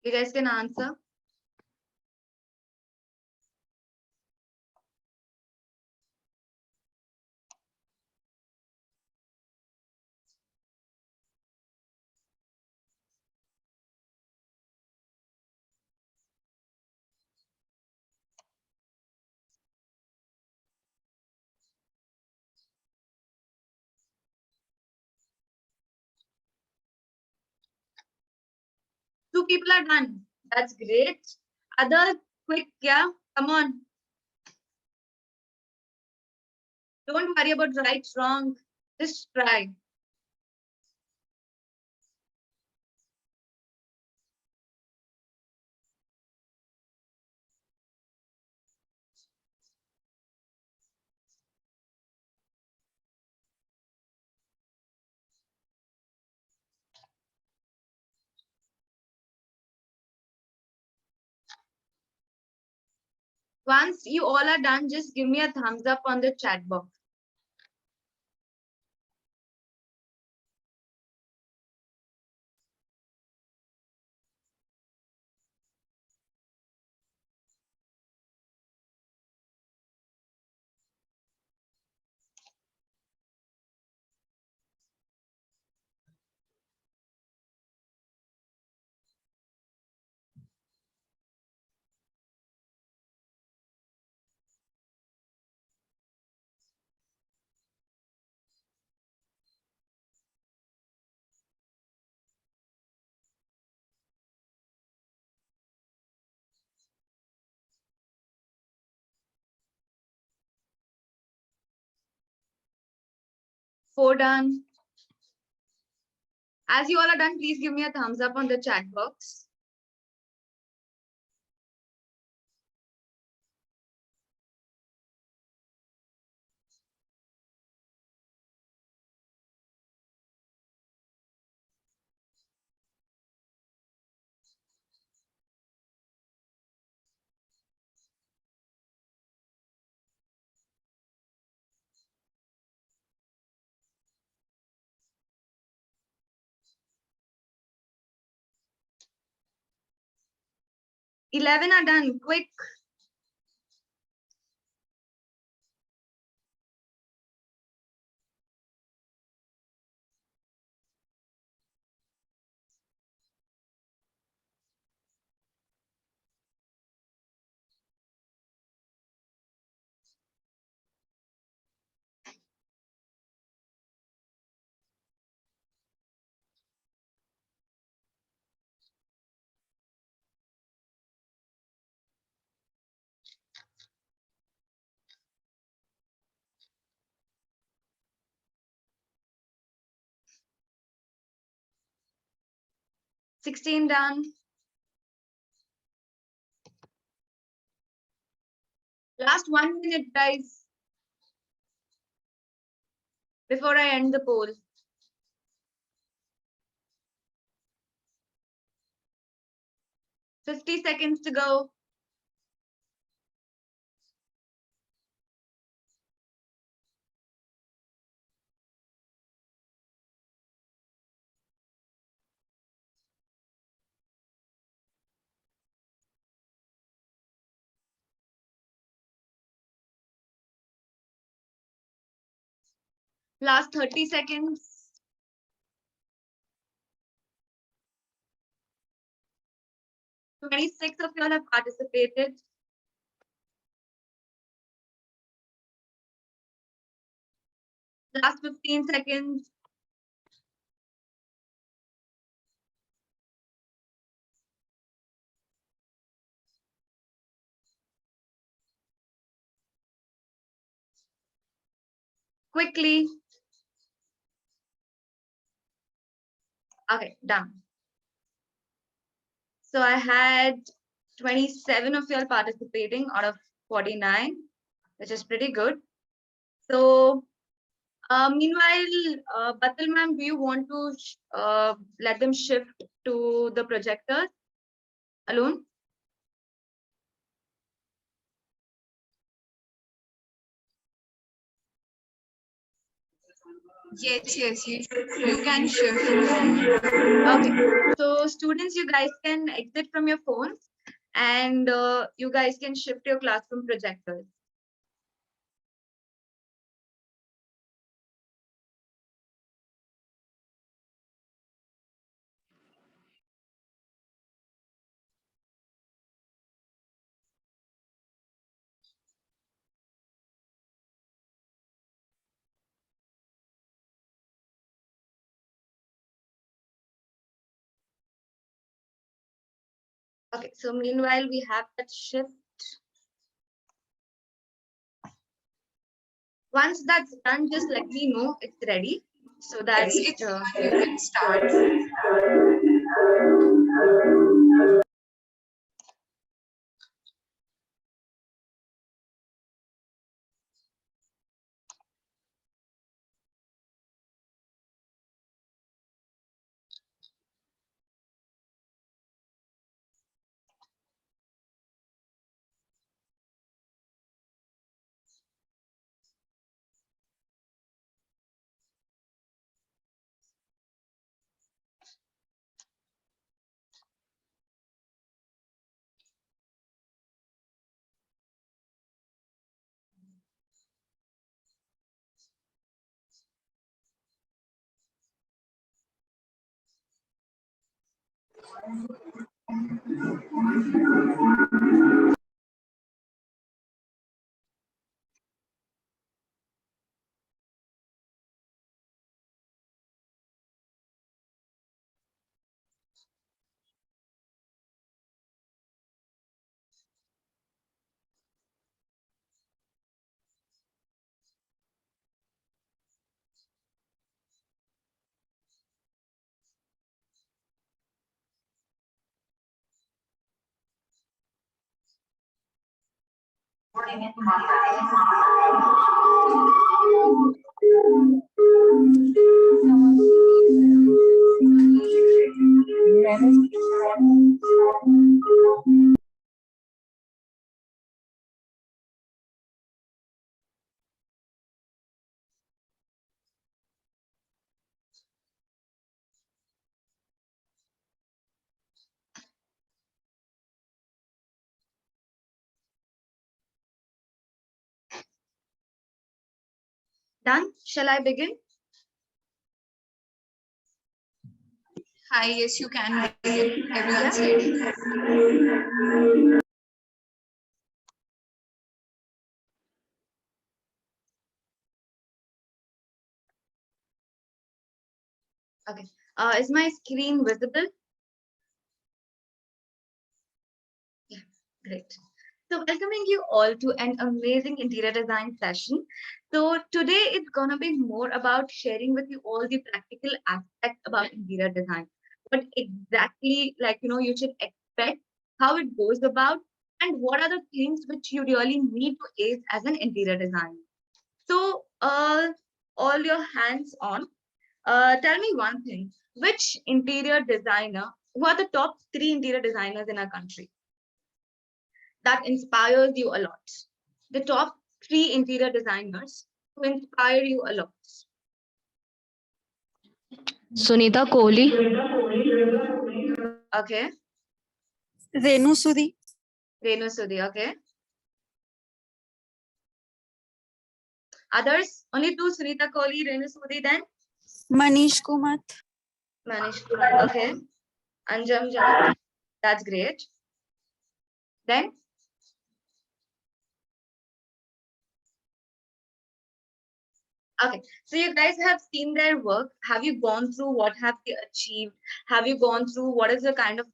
You guys can answer. Two people are done. That's great. Other quick, yeah, come on. Don't worry about right, wrong. Just try. Once you all are done, just give me a thumbs up on the chat box. Four done. As you all are done, please give me a thumbs up on the chat box. Eleven are done. Quick. $16 done. Last 1 minute, guys, before I end the poll. $50 seconds to go. Last 30 seconds. $26 of you all have participated. Last 15 seconds. Quickly. Okay, done. So I had 27 of you all participating out of 49, which is pretty good. So meanwhile, Batal ma'am, do you want to let them shift to the projector alone? Yes, you can shift. Okay, so students, you guys can exit from your phones and you guys can shift your classroom projectors. Okay, so meanwhile, we have that shift. Once that's done, just let me know it's ready so that It's you can start. Done? Shall I begin? Hi, yes, you can begin. Everyone's Yeah. ready. Okay. Is my screen visible? Yeah, great. So welcoming you all to an amazing interior design session. So today it's gonna be more about sharing with you all the practical aspects about interior design. What exactly you should expect, how it goes about, and what are the things which you really need to ace as an interior designer. So all your hands on. Tell me one thing. Which interior designer, who are the top three interior designers in our country that inspires you a lot? The top three interior designers who inspire you a lot. Sunita Kohli, Okay. Renu Sudi, Renu Sudi. Okay. Others? Only two, Sunita Kohli, Renu Sudi, then Manish Kumat, Manish Kumar. Okay. Anjam Jha. That's great. Then, okay. So you guys have seen their work. Have you gone through what have they achieved? Have you gone through what is the kind of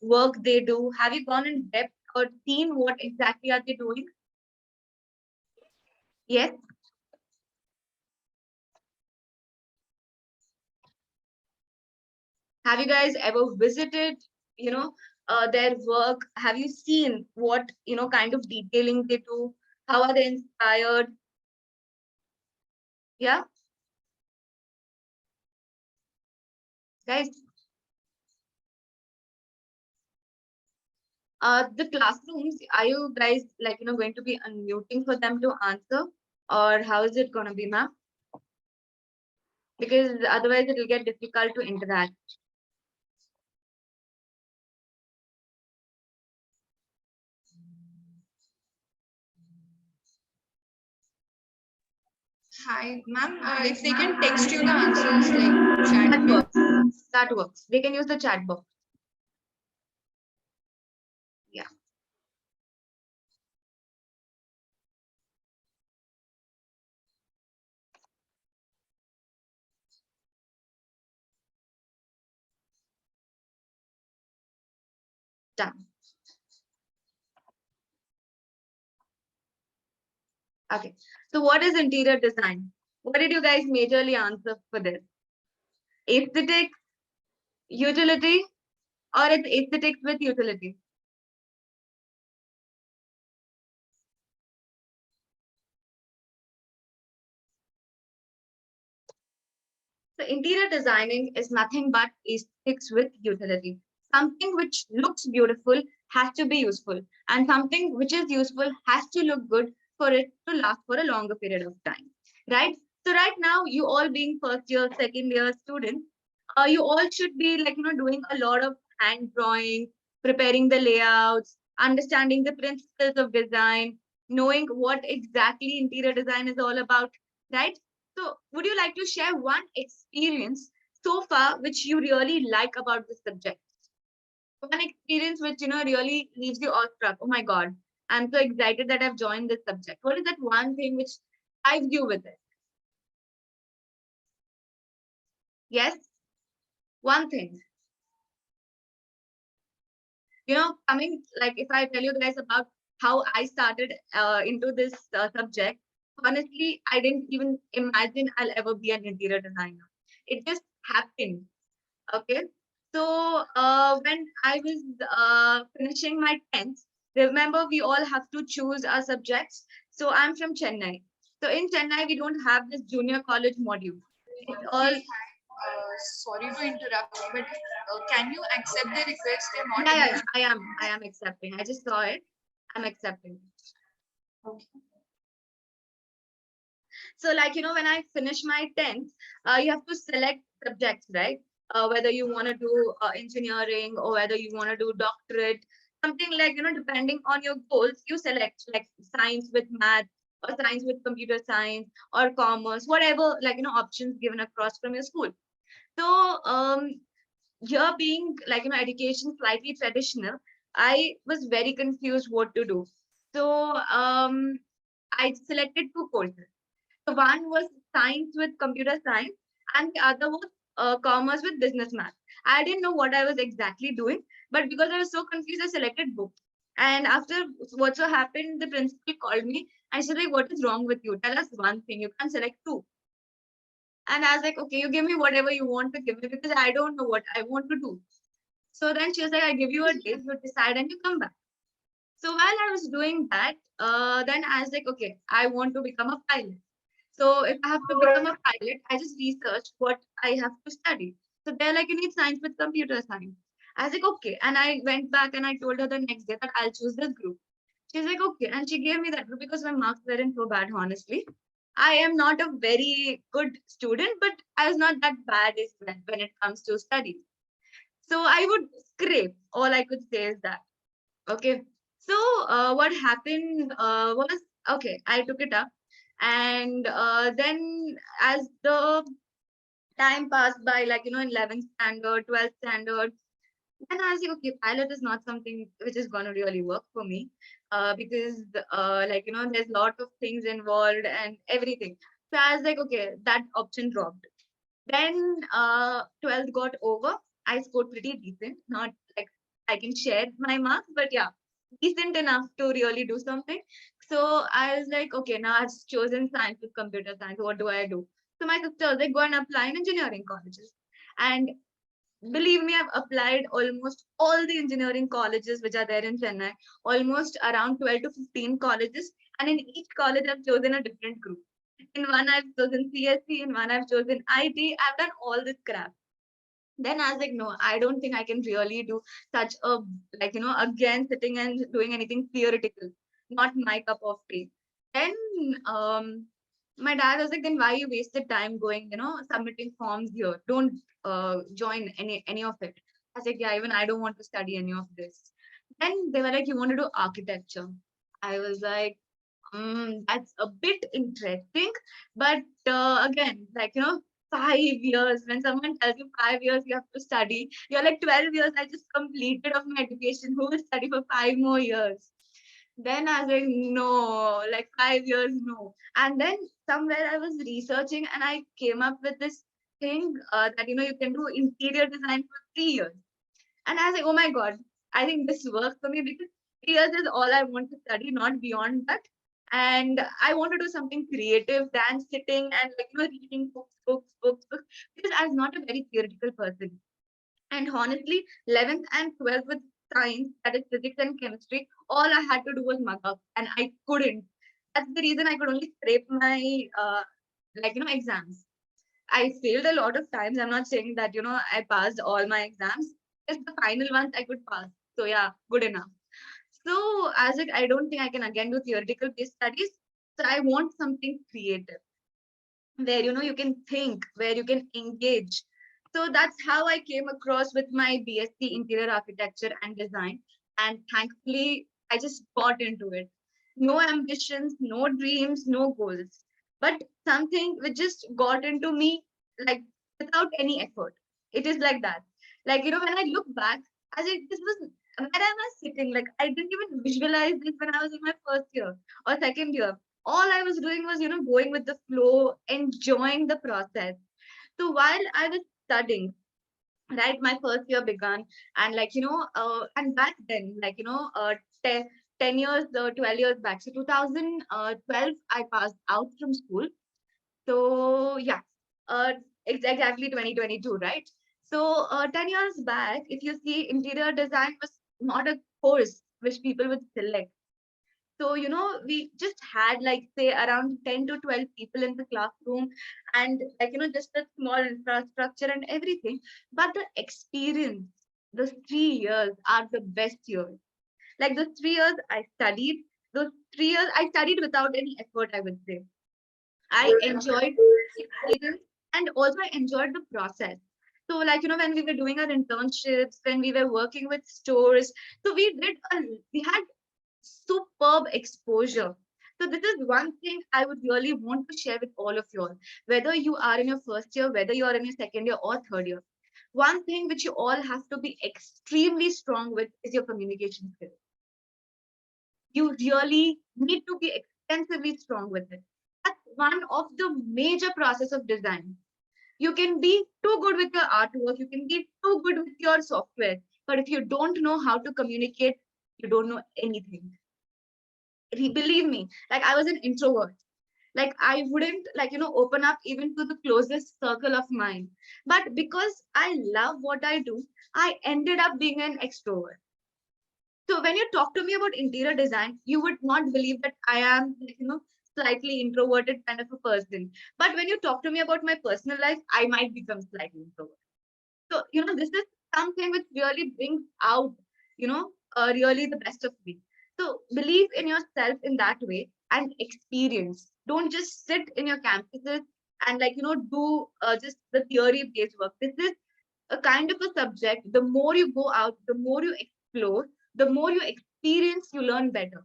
work they do? Have you gone in depth or seen what exactly are they doing? Yes. Have you guys ever visited, their work? Have you seen what, kind of detailing they do? How are they inspired? Yeah, guys, the classrooms, are you guys going to be unmuting for them to answer? Or how is it going to be, ma'am? because otherwise it will get difficult to interact. Hi, ma'am. If they can text you the answers like chat That me. works. That works. They can use the chat box. Yeah. Done. Okay. So what is interior design? What did you guys majorly answer for this? Aesthetic, utility, or it's aesthetics with utility? So interior designing is nothing but aesthetics with utility. Something which looks beautiful has to be useful, and something which is useful has to look good for it to last for a longer period of time, right? So right now, you all being first year, second year students, you all should be doing a lot of hand drawing, preparing the layouts, understanding the principles of design, knowing what exactly interior design is all about, right? So would you like to share one experience so far which you really like about this subject? One experience which really leaves you awestruck. Oh my God, I'm so excited that I've joined this subject. What is that one thing which drives you with it? Yes, one thing. Coming like if I tell you guys about how I started into this subject, honestly, I didn't even imagine I'll ever be an interior designer. It just happened. Okay. So when I was finishing my 10th, remember we all have to choose our subjects. So I'm from Chennai. So in Chennai, we don't have this junior college module. It's all, Sorry to interrupt, but can you accept the request? They're not yeah, able yeah, I am accepting. I just saw it. I'm accepting. to. Okay. So when I finish my 10th, you have to select subjects, right? Whether you want to do engineering or whether you want to do doctorate, something like, depending on your goals, you select like science with math or science with computer science or commerce, whatever, options given across from your school. So here being education slightly traditional, I was very confused what to do. So I selected two courses. So one was science with computer science, and the other was commerce with business math. I didn't know what I was exactly doing, but because I was so confused, I selected both. And after what so happened, the principal called me and she said, like, what is wrong with you? Tell us one thing. You can't select two. And I was like, okay, you give me whatever you want to give me because I don't know what I want to do. So then she was like, I give you a date, you decide and you come back. So while I was doing that, then I was like, okay, I want to become a pilot. So if I have to become a pilot, I just researched what I have to study. So they're like, you need science with computer science. I was like, okay. And I went back and I told her the next day that I'll choose this group. She's like, okay. And she gave me that group because my marks weren't so bad, honestly. I am not a very good student, but I was not that bad as when it comes to studies. So I would scrape. All I could say is that. Okay. So what happened was, okay, I took it up. And then as the time passed by, in 11th standard, 12th standard, then I was like, okay, pilot is not something which is going to really work for me because, there's a lot of things involved and everything. So I was like, okay, that option dropped. Then 12th got over. I scored pretty decent. Not like I can share my marks, but yeah, decent enough to really do something. So I was like, okay, now I've chosen science with computer science. What do I do? So my sister was like, go and apply in engineering colleges. And believe me, I've applied almost all the engineering colleges which are there in Chennai, almost around 12 to 15 colleges. And in each college, I've chosen a different group. In one, I've chosen CSC, in one, I've chosen IT. I've done all this crap. Then I was like, no, I don't think I can really do such a, again, sitting and doing anything theoretical. Not my cup of tea. Then my dad was like, then why you wasted time going, submitting forms here? Don't join any of it. I was like, yeah, even I don't want to study any of this. Then they were like, you want to do architecture? I was like, that's a bit interesting, but again, 5 years. When someone tells you 5 years you have to study, you're like 12 years. I just completed of my education. Who will study for 5 more years? Then I was like, no, like 5 years, no. And then somewhere I was researching and I came up with this thing that you can do interior design for 3 years. And I was like, oh my God, I think this works for me because 3 years is all I want to study, not beyond that. And I want to do something creative than sitting and reading books. Because I was not a very theoretical person. And honestly, 11th and 12th with science, that is physics and chemistry, all I had to do was mug up, and I couldn't. That's the reason I could only scrape my exams. I failed a lot of times. I'm not saying that, I passed all my exams. Just the final ones I could pass. So yeah, good enough. So as like, I don't think I can again do theoretical based studies. So I want something creative where, you can think, where you can engage. So that's how I came across with my BSc Interior Architecture and Design. And thankfully, I just got into it. No ambitions, no dreams, no goals, but something which just got into me like without any effort. It is like that. Like, when I look back, I think this was where I was sitting. Like, I didn't even visualize this when I was in my first year or second year. All I was doing was, going with the flow, enjoying the process. So while I was studying, right, my first year began, and and back then, 10 years, 12 years back, so 2012, I passed out from school. So yeah, it's exactly 2022, right? So 10 years back, if you see, interior design was not a course which people would select. So, we just had like say around 10 to 12 people in the classroom and just a small infrastructure and everything. But the experience, those 3 years are the best years. Like those 3 years I studied, those 3 years I studied without any effort, I would say. I enjoyed the experience and also I enjoyed the process. So, when we were doing our internships, when we were working with stores, so we had superb exposure. So this is one thing I would really want to share with all of you all, whether you are in your first year, whether you are in your second year or third year. One thing which you all have to be extremely strong with is your communication skills. You really need to be extensively strong with it. That's one of the major process of design. You can be too good with your artwork, you can be too good with your software, but if you don't know how to communicate, you don't know anything. Believe me, like I was an introvert. Like I wouldn't open up even to the closest circle of mine. But because I love what I do, I ended up being an extrovert. So when you talk to me about interior design, you would not believe that I am slightly introverted kind of a person. But when you talk to me about my personal life, I might become slightly introvert. So, this is something which really brings out, really the best of me. So believe in yourself in that way and experience. Don't just sit in your campuses and do just the theory based work. This is a kind of a subject. The more you go out, the more you explore, the more you experience, you learn better.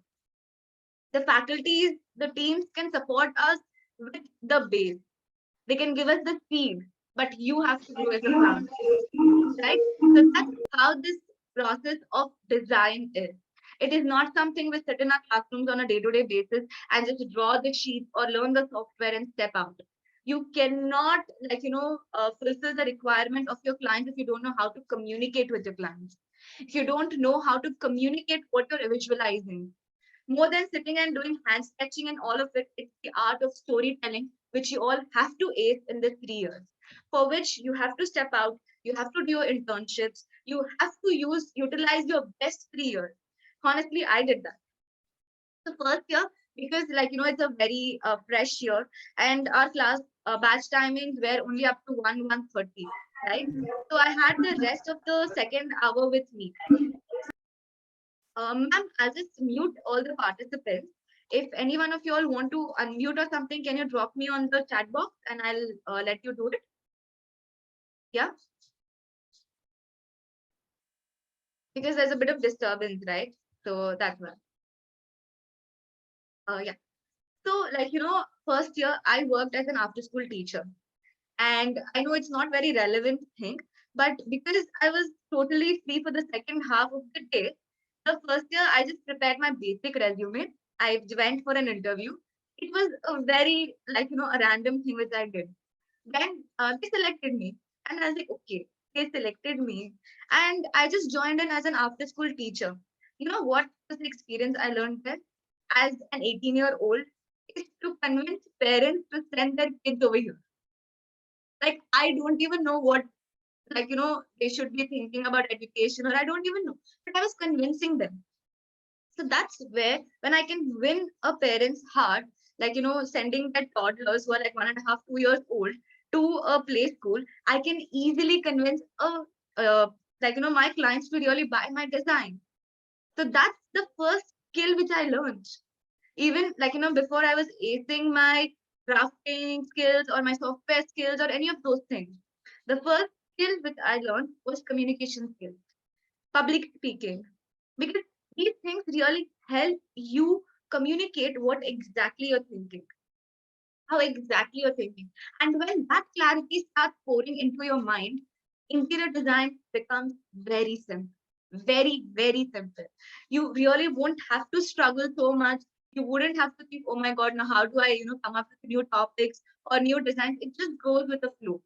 The faculties, the teams can support us with the base. They can give us the seed, but you have to grow as a plant, right? So that's how this process of design is. It is not something we sit in our classrooms on a day-to-day basis and just draw the sheets or learn the software and step out. You cannot fulfill the requirement of your clients if you don't know how to communicate with your clients. If you don't know how to communicate what you're visualizing, more than sitting and doing hand sketching and all of it, it's the art of storytelling, which you all have to ace in the 3 years, for which you have to step out, you have to do your internships, you have to utilize your best 3 years. Honestly, I did that. The first year, because it's a very fresh year, and our class batch timings were only up to 1:30, right? So I had the rest of the second hour with me. Ma'am, I'll just mute all the participants. If any one of you all want to unmute or something, can you drop me on the chat box and I'll let you do it? Yeah. Because there's a bit of disturbance, right? So that's why. Yeah. So like, first year I worked as an after school teacher. And I know it's not very relevant thing, but because I was totally free for the second half of the day, the first year I just prepared my basic resume. I went for an interview. It was a very like, a random thing which I did. Then they selected me and I was like, okay, they selected me. And I just joined in as an after school teacher. You know what was the experience I learned there as an 18-year-old is to convince parents to send their kids over here. Like, I don't even know what, like, they should be thinking about education, or I don't even know. But I was convincing them. So that's where, when I can win a parent's heart, like, sending their toddlers who are like 1.5, 2 years old to a play school, I can easily convince like, my clients to really buy my design. So that's the first skill which I learned. Even like, before I was acing my drafting skills or my software skills or any of those things. The first skill which I learned was communication skills, public speaking, because these things really help you communicate what exactly you're thinking, how exactly you're thinking. And when that clarity starts pouring into your mind, interior design becomes very simple, very, very simple. You really won't have to struggle so much. You wouldn't have to think, oh my God, now how do I, come up with new topics or new designs? It just goes with the flow,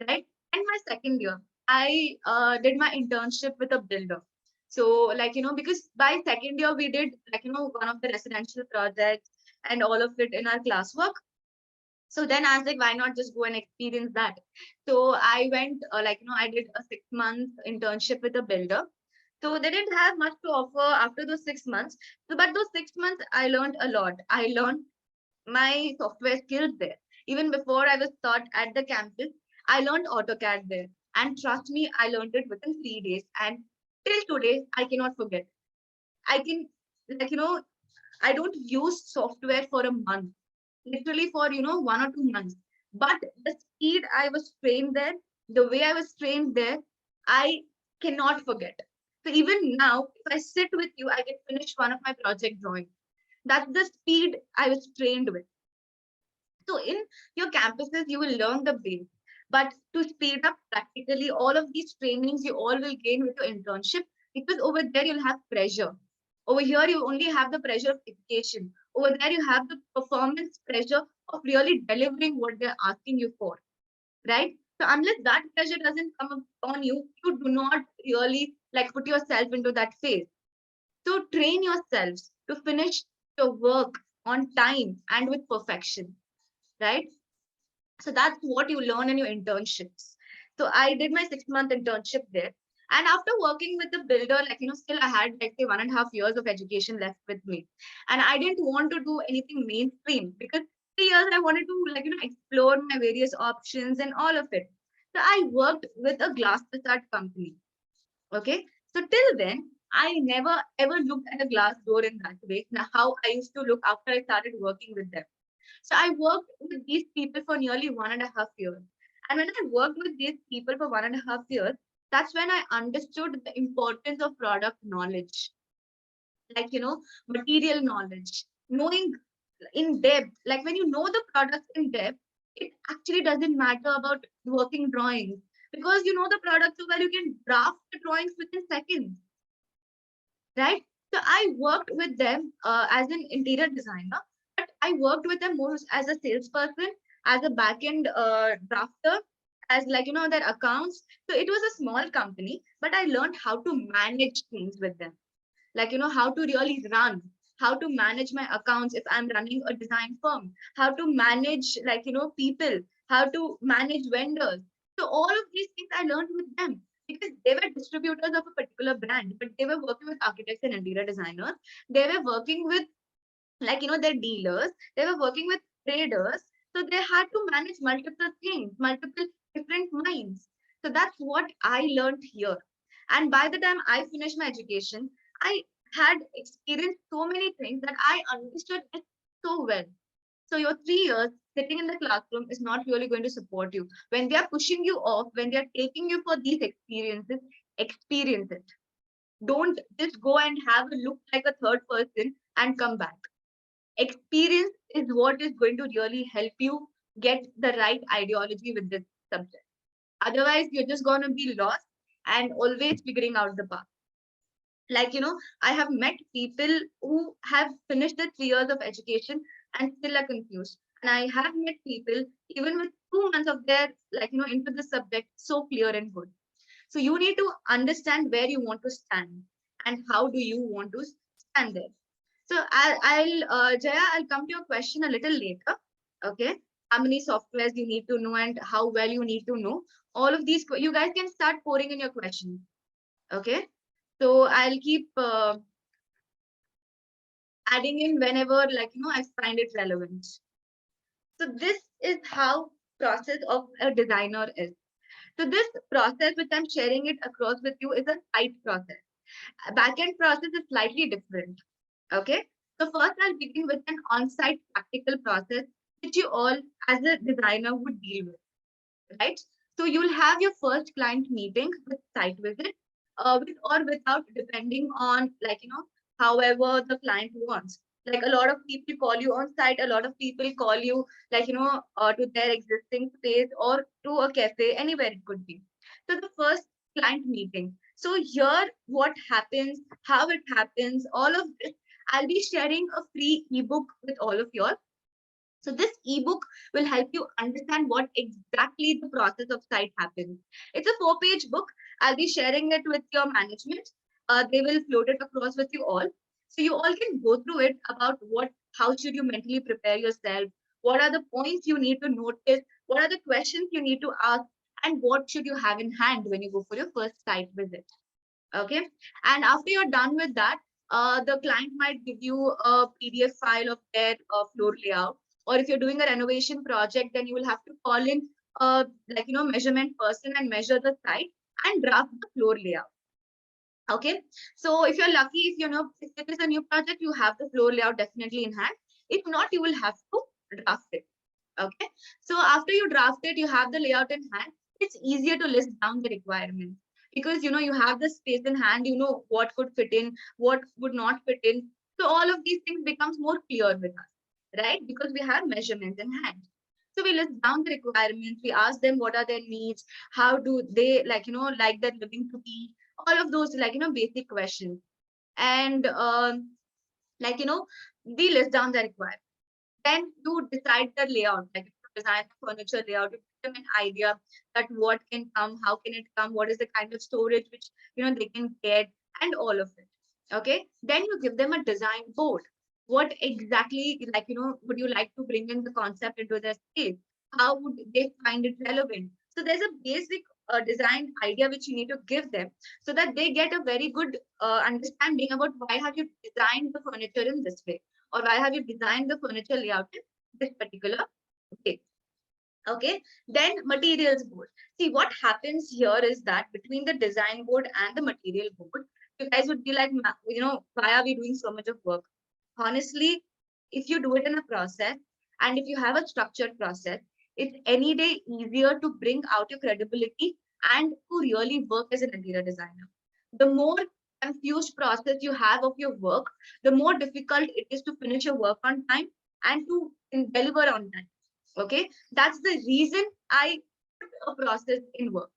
right? And my second year, I did my internship with a builder. So like, because by second year, we did like, one of the residential projects and all of it in our classwork. So then I was like, why not just go and experience that? So I went, like, I did a 6 month internship with a builder. So they didn't have much to offer after those 6 months. So, but those 6 months, I learned a lot. I learned my software skills there. Even before I was taught at the campus, I learned AutoCAD there. And trust me, I learned it within 3 days. And till today, I cannot forget. I can, like, I don't use software for a month, literally for, 1 or 2 months. But the speed I was trained there, the way I was trained there, I cannot forget. So even now, if I sit with you, I can finish one of my project drawings. That's the speed I was trained with. So in your campuses, you will learn the base. But to speed up practically, all of these trainings you all will gain with your internship, because over there you'll have pressure. Over here, you only have the pressure of education. Over there, you have the performance pressure of really delivering what they're asking you for, right? So unless that pressure doesn't come upon you, you do not really like put yourself into that phase. So train yourselves to finish your work on time and with perfection, right? So that's what you learn in your internships. So I did my 6 month internship there. And after working with the builder, like, still I had like say 1.5 years of education left with me. And I didn't want to do anything mainstream because 3 years I wanted to like, explore my various options and all of it. So I worked with a glass facade company. Okay. So till then, I never ever looked at a glass door in that way. Now, how I used to look after I started working with them. So I worked with these people for nearly 1.5 years. And when I worked with these people for 1.5 years, that's when I understood the importance of product knowledge, like, material knowledge, knowing in depth. Like when you know the products in depth, it actually doesn't matter about working drawings because you know the product so well, you can draft the drawings within seconds, right? So I worked with them as an interior designer, but I worked with them more as a salesperson, as a backend drafter, as like their accounts. So it was a small company, but I learned how to manage things with them, like how to really run, how to manage my accounts if I'm running a design firm, how to manage like people, how to manage vendors. So all of these things I learned with them because they were distributors of a particular brand, but they were working with architects and interior designers. They were working with like their dealers, they were working with traders. So they had to manage multiple things, multiple different minds. So that's what I learned here. And by the time I finished my education, I had experienced so many things that I understood it so well. So your 3 years sitting in the classroom is not really going to support you. When they are pushing you off, when they are taking you for these experiences, experience it. Don't just go and have a look like a third person and come back. Experience is what is going to really help you get the right ideology with this subject. Otherwise, you're just going to be lost and always figuring out the path. Like, I have met people who have finished the 3 years of education and still are confused. And I have met people even with 2 months of their, into the subject, so clear and good. So you need to understand where you want to stand and how do you want to stand there. So Jaya, I'll come to your question a little later. Okay. How many softwares you need to know and how well you need to know. All of these, you guys can start pouring in your questions. Okay. So I'll keep adding in whenever, I find it relevant. So this is how process of a designer is. So this process, which I'm sharing it across with you, is a site process. A backend process is slightly different. Okay. So first I'll begin with an on-site practical process, which you all as a designer would deal with, right? So you'll have your first client meeting with site visit, with or without, depending on however the client wants. Like a lot of people call you on site, a lot of people call you to their existing space or to a cafe, anywhere it could be. So the first client meeting. So here, what happens, how it happens, all of this, I'll be sharing a free ebook with all of you all. So this ebook will help you understand what exactly the process of site happens. It's a 4-page book. I'll be sharing it with your management. They will float it across with you all. So you all can go through it about how should you mentally prepare yourself? What are the points you need to notice? What are the questions you need to ask? And what should you have in hand when you go for your first site visit? Okay. And after you're done with that, the client might give you a PDF file of their floor layout. Or if you're doing a renovation project, then you will have to call in measurement person and measure the site and draft the floor layout. Okay. So if you're lucky, if it is a new project, you have the floor layout definitely in hand. If not, you will have to draft it. Okay. So after you draft it, you have the layout in hand. It's easier to list down the requirements because you have the space in hand, what could fit in, what would not fit in. So all of these things becomes more clear with us, right? Because we have measurements in hand. So we list down the requirements, we ask them what are their needs, how do they like their living to be, all of those basic questions. And we list down the requirements. Then you decide the layout, like design the furniture layout, you give them an idea that what can come, how can it come, what is the kind of storage which they can get, and all of it. Okay. Then you give them a design board. What exactly would you like to bring in the concept into their space? How would they find it relevant? So there's a basic design idea which you need to give them so that they get a very good understanding about why have you designed the furniture in this way, or why have you designed the furniture layout in this particular way. Okay. Then materials board. See, what happens here is that between the design board and the material board, you guys would be like, why are we doing so much of work? Honestly, if you do it in a process and if you have a structured process, it's any day easier to bring out your credibility and to really work as an interior designer. The more confused process you have of your work, the more difficult it is to finish your work on time and to deliver on time. Okay, that's the reason I put a process in work.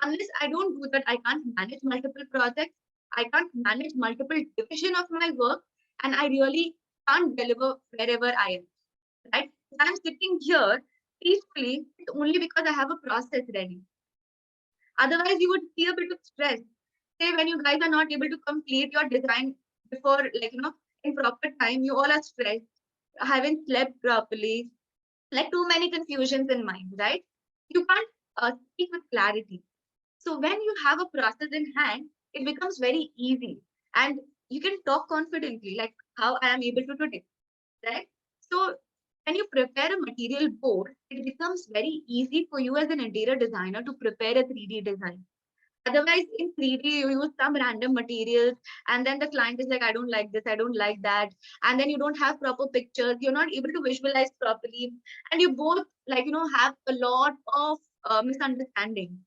Unless I don't do that, I can't manage multiple projects, I can't manage multiple division of my work, and I really can't deliver wherever I am. Right? If I'm sitting here peacefully, it's only because I have a process ready. Otherwise, you would see a bit of stress. Say when you guys are not able to complete your design before, in proper time, you all are stressed, haven't slept properly, like too many confusions in mind, right? You can't speak with clarity. So when you have a process in hand, it becomes very easy and you can talk confidently, like how I am able to today, right? So when you prepare a material board, it becomes very easy for you as an interior designer to prepare a 3D design. Otherwise, in 3D, you use some random materials, and then the client is like, I don't like this, I don't like that. And then you don't have proper pictures, you're not able to visualize properly. And you both, have a lot of misunderstanding.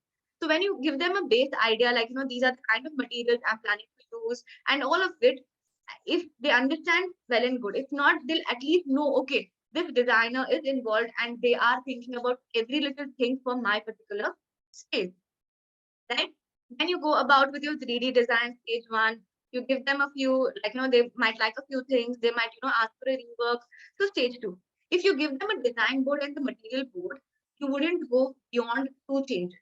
So when you give them a base idea, these are the kind of materials I'm planning to use, and all of it, if they understand, well and good. If not, they'll at least know, okay, this designer is involved and they are thinking about every little thing for my particular space, right? Then you go about with your 3D design stage one, you give them a few, they might like a few things, they might, ask for a rework. So stage two, if you give them a design board and the material board, you wouldn't go beyond two changes.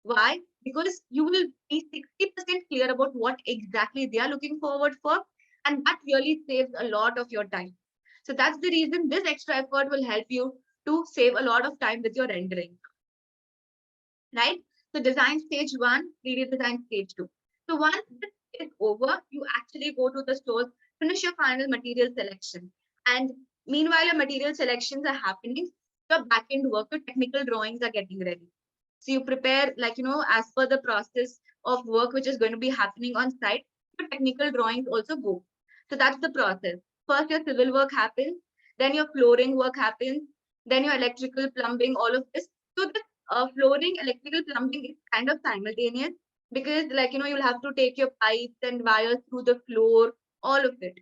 Why? Because you will be 60% clear about what exactly they are looking forward for, and that really saves a lot of your time. So that's the reason this extra effort will help you to save a lot of time with your rendering, right? So design stage one, 3D design stage two. So once this is over, you actually go to the stores, finish your final material selection. And meanwhile, your material selections are happening, your back-end work, your technical drawings are getting ready. So you prepare, as per the process of work which is going to be happening on site, your technical drawings also go. So that's the process. First, your civil work happens, then your flooring work happens, then your electrical, plumbing, all of this. So the flooring, electrical, plumbing is kind of simultaneous, because you'll have to take your pipes and wires through the floor, all of it.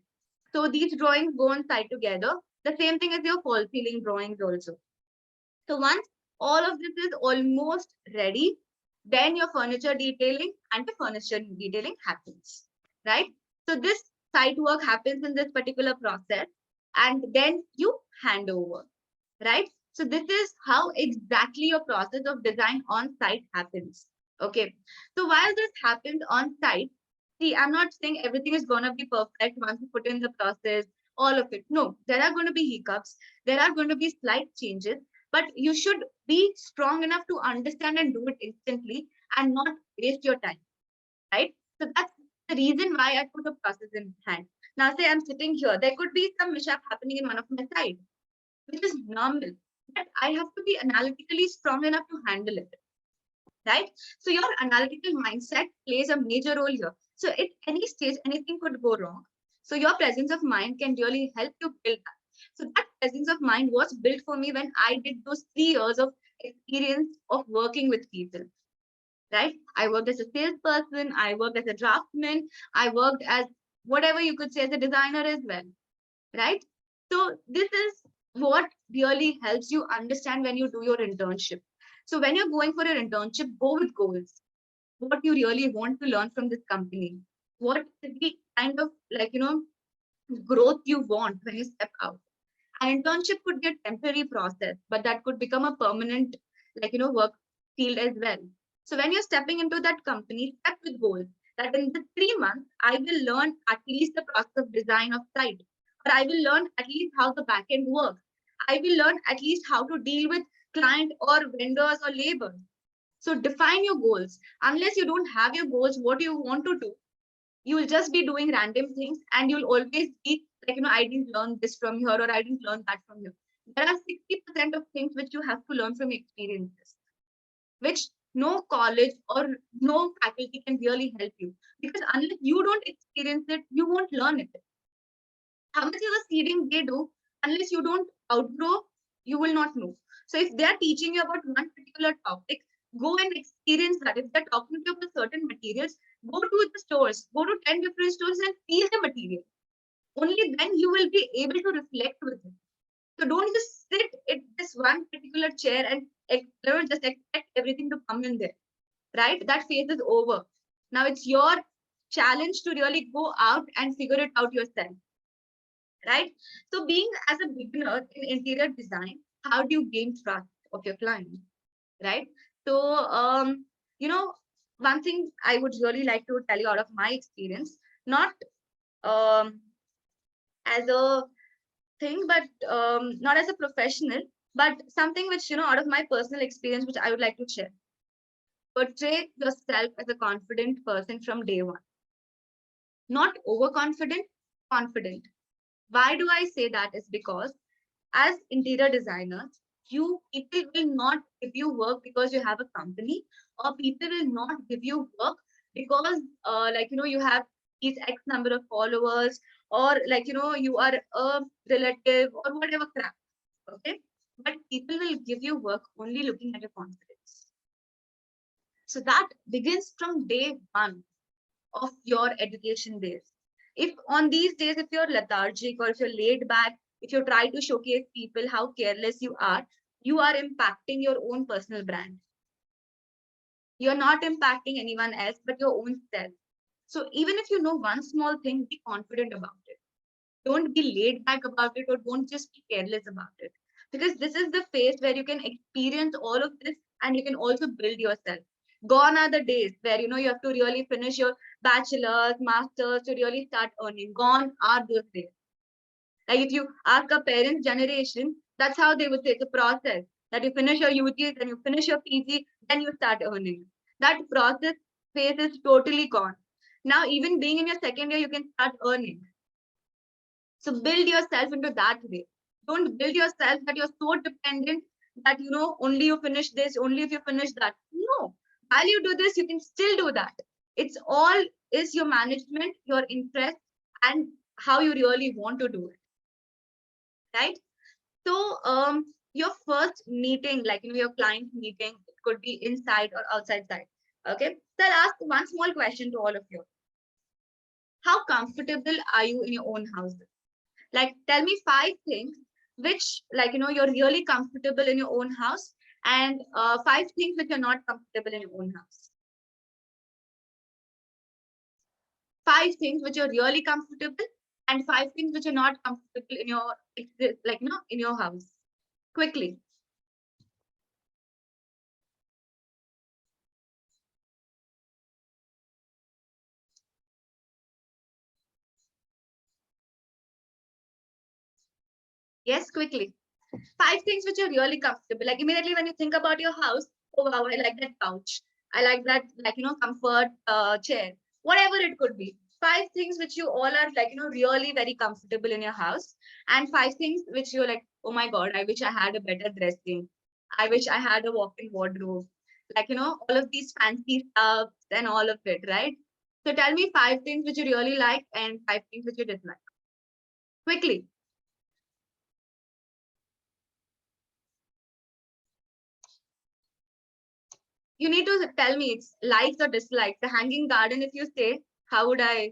So these drawings go on site together. The same thing as your false ceiling drawings also. So once all of this is almost ready, then your furniture detailing and the furniture detailing happens, right? So this site work happens in this particular process, and then you hand over, right? So this is how exactly your process of design on site happens. Okay. So while this happens on site, see, I'm not saying everything is going to be perfect once you put in the process, all of it. No, there are going to be hiccups. There are going to be slight changes, but you should be strong enough to understand and do it instantly and not waste your time, right? So that's the reason why I put a process in hand. Now say I'm sitting here, there could be some mishap happening in one of my sites, which is normal, but I have to be analytically strong enough to handle it, right? So your analytical mindset plays a major role here. So at any stage, anything could go wrong. So your presence of mind can really help you build that. So that presence of mind was built for me when I did those 3 years of experience of working with people, right? I worked as a salesperson, I worked as a draftsman, I worked as whatever you could say as a designer as well, right? So this is what really helps you understand when you do your internship. So when you're going for your internship, go with goals. What you really want to learn from this company. What is the kind of growth you want when you step out. An internship could be a temporary process, but that could become a permanent work field as well. So when you're stepping into that company, step with goals that in the 3 months, I will learn at least the process of design of site, or I will learn at least how the backend works. I will learn at least how to deal with client or vendors or labor. So define your goals. Unless you don't have your goals, what you want to do, you will just be doing random things, and you'll always be I didn't learn this from here, or I didn't learn that from here. There are 60% of things which you have to learn from experiences, which no college or no faculty can really help you, because unless you don't experience it, you won't learn it. How much of a seeding they do, unless you don't outgrow, you will not know. So if they are teaching you about one particular topic, go and experience that. If they're talking to you about certain materials, go to the stores, go to 10 different stores and feel the material. Only then you will be able to reflect with it. So don't just sit at this one particular chair and just expect everything to come in there, right? That phase is over. Now it's your challenge to really go out and figure it out yourself, right? So being as a beginner in interior design, how do you gain trust of your client, right? So, one thing I would really like to tell you out of my experience, not um, as a thing, but not as a professional, but something which, out of my personal experience, which I would like to share. Portray yourself as a confident person from day one. Not overconfident, confident. Why do I say that? Is because as interior designers, people will not give you work because you have a company, or people will not give you work because you have these X number of followers, or you are a relative or whatever crap. Okay, but people will give you work only looking at your confidence. So that begins from day one of your education days. If on these days, if you're lethargic or if you're laid back, if you try to showcase people how careless you are impacting your own personal brand. You're not impacting anyone else but your own self. So even if you know one small thing, be confident about it. Don't be laid back about it, or don't just be careless about it. Because this is the phase where you can experience all of this and you can also build yourself. Gone are the days where you have to really finish your bachelor's, master's to really start earning. Gone are those days. Like if you ask a parent's generation, that's how they would say it's a process. That you finish your UG, then you finish your PG, then you start earning. That process phase is totally gone. Now, even being in your second year, you can start earning. So build yourself into that way. Don't build yourself that you're so dependent that only you finish this, only if you finish that. No. While you do this, you can still do that. It's all is your management, your interest, and how you really want to do it. Right? So your first meeting, your client meeting, it could be inside or outside side. Okay. So I'll ask one small question to all of you. How comfortable are you in your own house? Like, tell me 5 things which, you're really comfortable in your own house, and 5 things which are not comfortable in your own house. 5 things which are really comfortable, and 5 things which are not comfortable in your, in your house. Quickly. Yes, quickly. 5 things which are really comfortable. Like immediately when you think about your house, oh wow, I like that couch. I like that, comfort chair, whatever it could be. 5 things which you all are really very comfortable in your house, and 5 things which you're like, oh my God, I wish I had a better dressing. I wish I had a walk-in wardrobe. All of these fancy stuff and all of it, right? So tell me 5 things which you really like and 5 things which you dislike. Quickly. You need to tell me it's likes or dislikes. The hanging garden, if you say, how would I?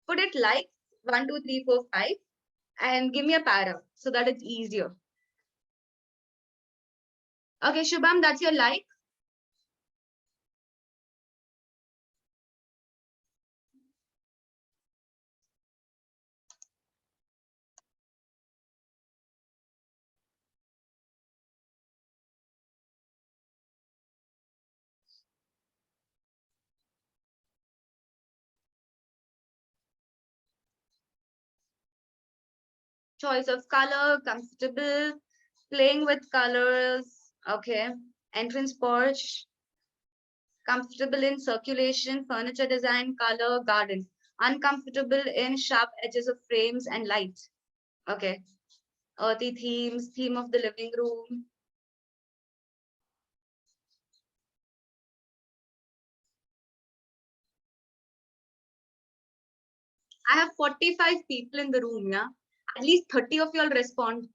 Put it like 1, 2, 3, 4, 5 and give me a para so that it's easier. Okay, Shubham, that's your like. Choice of color, comfortable, playing with colors. Okay. Entrance porch, comfortable in circulation, furniture design, color, garden. Uncomfortable in sharp edges of frames and light. Okay. Earthy themes, theme of the living room. I have 45 people in the room, yeah. At least 30 of you all respond.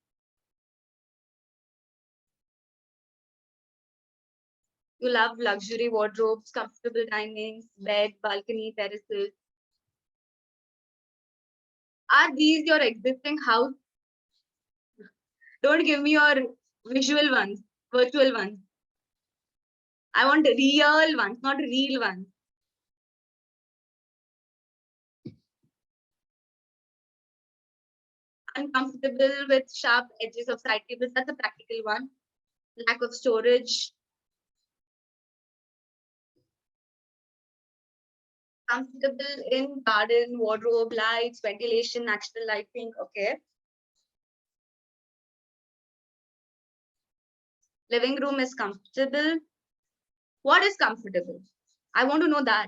You love luxury wardrobes, comfortable dining, bed, balcony, terraces. Are these your existing house? Don't give me your visual ones, virtual ones. I want real ones, not real ones. Uncomfortable with sharp edges of side tables. That's a practical one. Lack of storage. Comfortable in garden, wardrobe, lights, ventilation, natural lighting. Okay. Living room is comfortable. What is comfortable? I want to know that.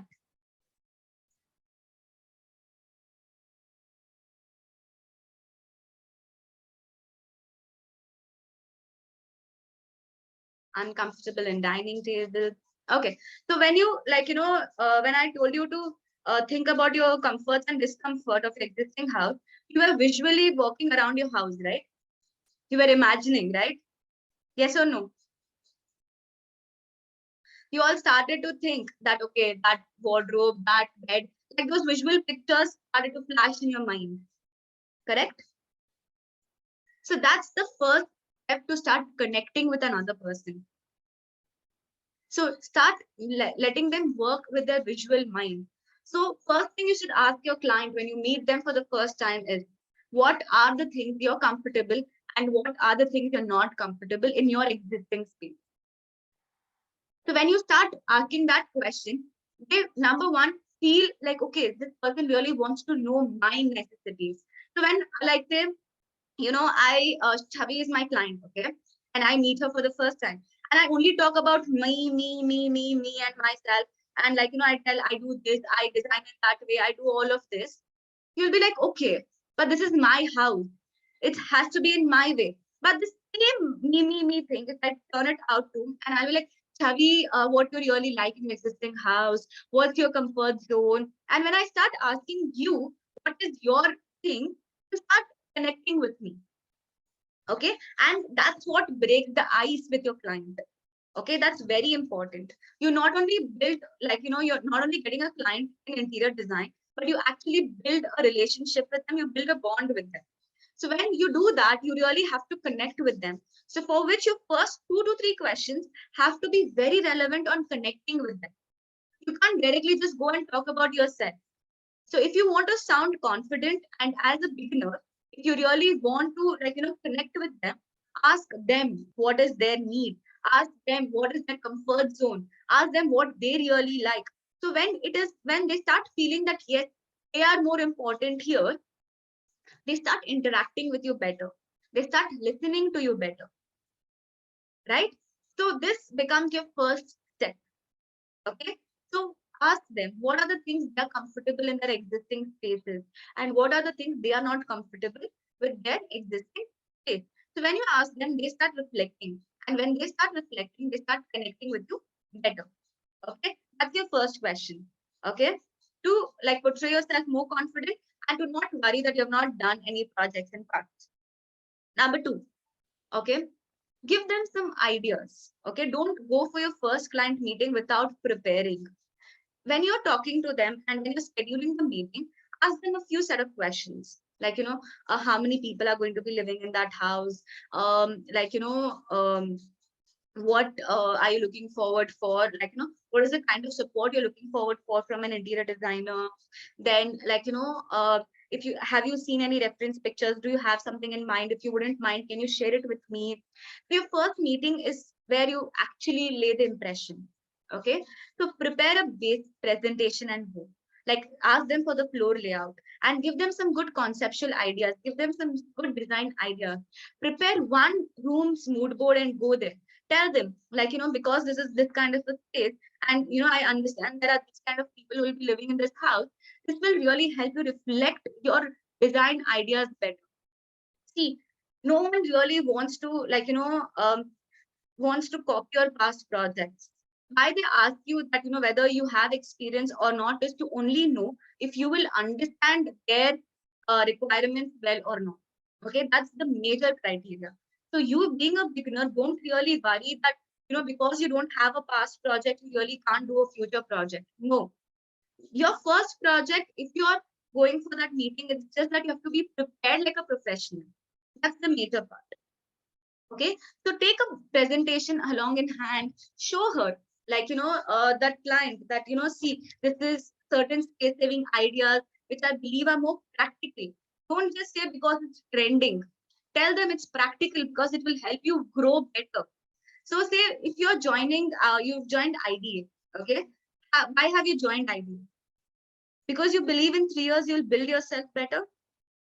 uncomfortable in dining table. Okay, so when you when I told you to think about your comforts and discomfort of your existing house, you were visually walking around your house, right? You were imagining, right? Yes or no? You all started to think that, okay, that wardrobe, that bed, like those visual pictures started to flash in your mind, correct? So that's the first step to start connecting with another person. So start letting them work with their visual mind. So first thing you should ask your client when you meet them for the first time is, what are the things you're comfortable and what are the things you're not comfortable in your existing space? So when you start asking that question, they, number one, feel like, okay, this person really wants to know my necessities. So when, like, say, Chavi is my client, okay, and I meet her for the first time, and I only talk about me, and myself, and I tell I do this, I design it that way, I do all of this. You'll be like, okay, but this is my house. It has to be in my way. But the same me thing, if I turn it out to, and I'll be like, Chavi, what you really like in your existing house? What's your comfort zone? And when I start asking you, what is your thing, you start connecting with me. Okay. And that's what breaks the ice with your client. Okay. That's very important. You not only build, you're not only getting a client in interior design, but you actually build a relationship with them, you build a bond with them. So when you do that, you really have to connect with them. So for which your first 2 to 3 questions have to be very relevant on connecting with them. You can't directly just go and talk about yourself. So if you want to sound confident and as a beginner, if you really want to connect with them, ask them what is their need. Ask them what is their comfort zone. Ask them what they really like. So when they start feeling that yes, they are more important here, they start interacting with you better. They start listening to you better, right? So this becomes your first step. Okay. So ask them what are the things they are comfortable in their existing spaces and what are the things they are not comfortable with their existing space. So when you ask them, they start reflecting. And when they start reflecting, they start connecting with you better. Okay. That's your first question. Okay. To portray yourself more confident and to not worry that you have not done any projects in past. Number 2. Okay. Give them some ideas. Okay. Don't go for your first client meeting without preparing. When you're talking to them and when you're scheduling the meeting, ask them a few set of questions. How many people are going to be living in that house? What are you looking forward for? What is the kind of support you're looking forward for from an interior designer? Then, if you seen any reference pictures? Do you have something in mind? If you wouldn't mind, can you share it with me? Your first meeting is where you actually lay the impression. Okay, so prepare a base presentation and go. Ask them for the floor layout and give them some good conceptual ideas. Give them some good design ideas. Prepare one room's mood board and go there. Tell them, because this is this kind of a space, and I understand there are this kind of people who will be living in this house. This will really help you reflect your design ideas better. See, no one really wants to wants to copy your past projects. Why they ask you that, whether you have experience or not, is to only know if you will understand their requirements well or not. Okay, that's the major criteria. So you being a beginner, don't really worry that, because you don't have a past project, you really can't do a future project. No, your first project, if you're going for that meeting, it's just that you have to be prepared like a professional. That's the major part. Okay, so take a presentation along in hand, show her that client that see, this is certain space saving ideas which I believe are more practical. Don't just say because it's trending. Tell them it's practical because it will help you grow better. So say if you're joining, you've joined IDA. Okay, why have you joined IDA? Because you believe in 3 years you'll build yourself better,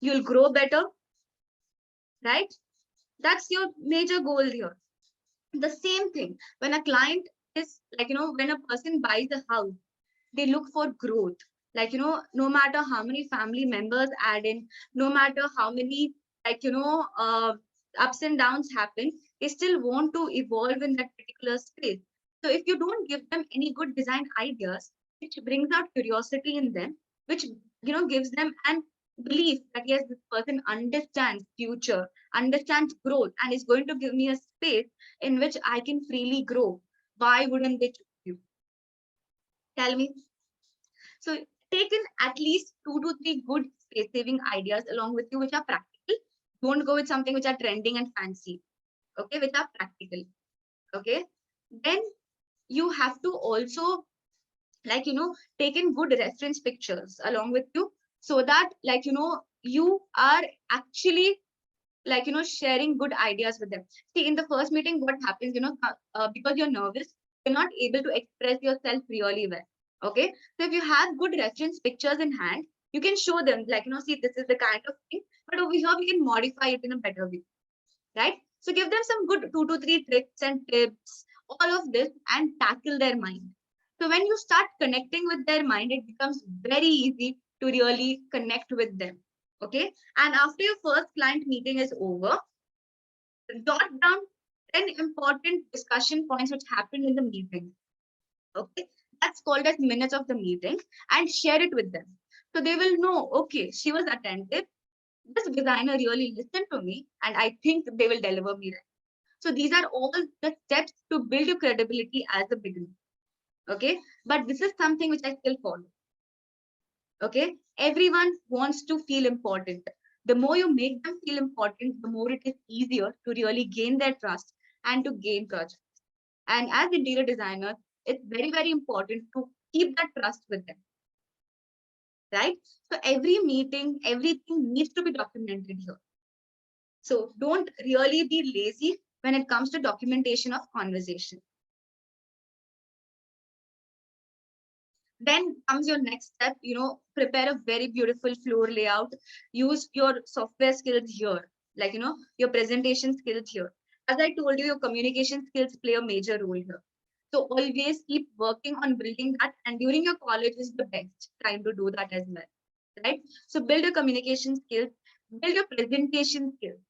you'll grow better, right? That's your major goal here. The same thing when a client is when a person buys a house, they look for growth. No matter how many family members add in, no matter how many ups and downs happen, they still want to evolve in that particular space. So if you don't give them any good design ideas, which brings out curiosity in them, which gives them an belief that yes, this person understands future, understands growth, and is going to give me a space in which I can freely grow. Why wouldn't they choose you? Tell me. So take in at least 2 to 3 good space saving ideas along with you, which are practical. Don't go with something which are trending and fancy. Okay, which are practical. Okay. Then you have to also take in good reference pictures along with you, so that you are actually sharing good ideas with them. See, in the first meeting, what happens, because you're nervous, you're not able to express yourself really well. Okay. So if you have good reference pictures in hand, you can show them see, this is the kind of thing, but over here we can modify it in a better way. Right. So give them some good 2 to 3 tricks and tips, all of this, and tackle their mind. So when you start connecting with their mind, it becomes very easy to really connect with them. Okay. And after your first client meeting is over, jot down 10 important discussion points which happened in the meeting. Okay. That's called as minutes of the meeting, and share it with them. So they will know, okay, she was attentive. This designer really listened to me, and I think they will deliver me right. So these are all the steps to build your credibility as a beginner. Okay. But this is something which I still follow. Okay. Everyone wants to feel important. The more you make them feel important, the more it is easier to really gain their trust and to gain projects. And as interior designers, it's very, very important to keep that trust with them. Right? So every meeting, everything needs to be documented here. So don't really be lazy when it comes to documentation of conversation. Then comes your next step, prepare a very beautiful floor layout. Use your software skills here, your presentation skills here. As I told you, your communication skills play a major role here. So always keep working on building that. And during your college is the best time to do that as well, right? So build your communication skills, build your presentation skills,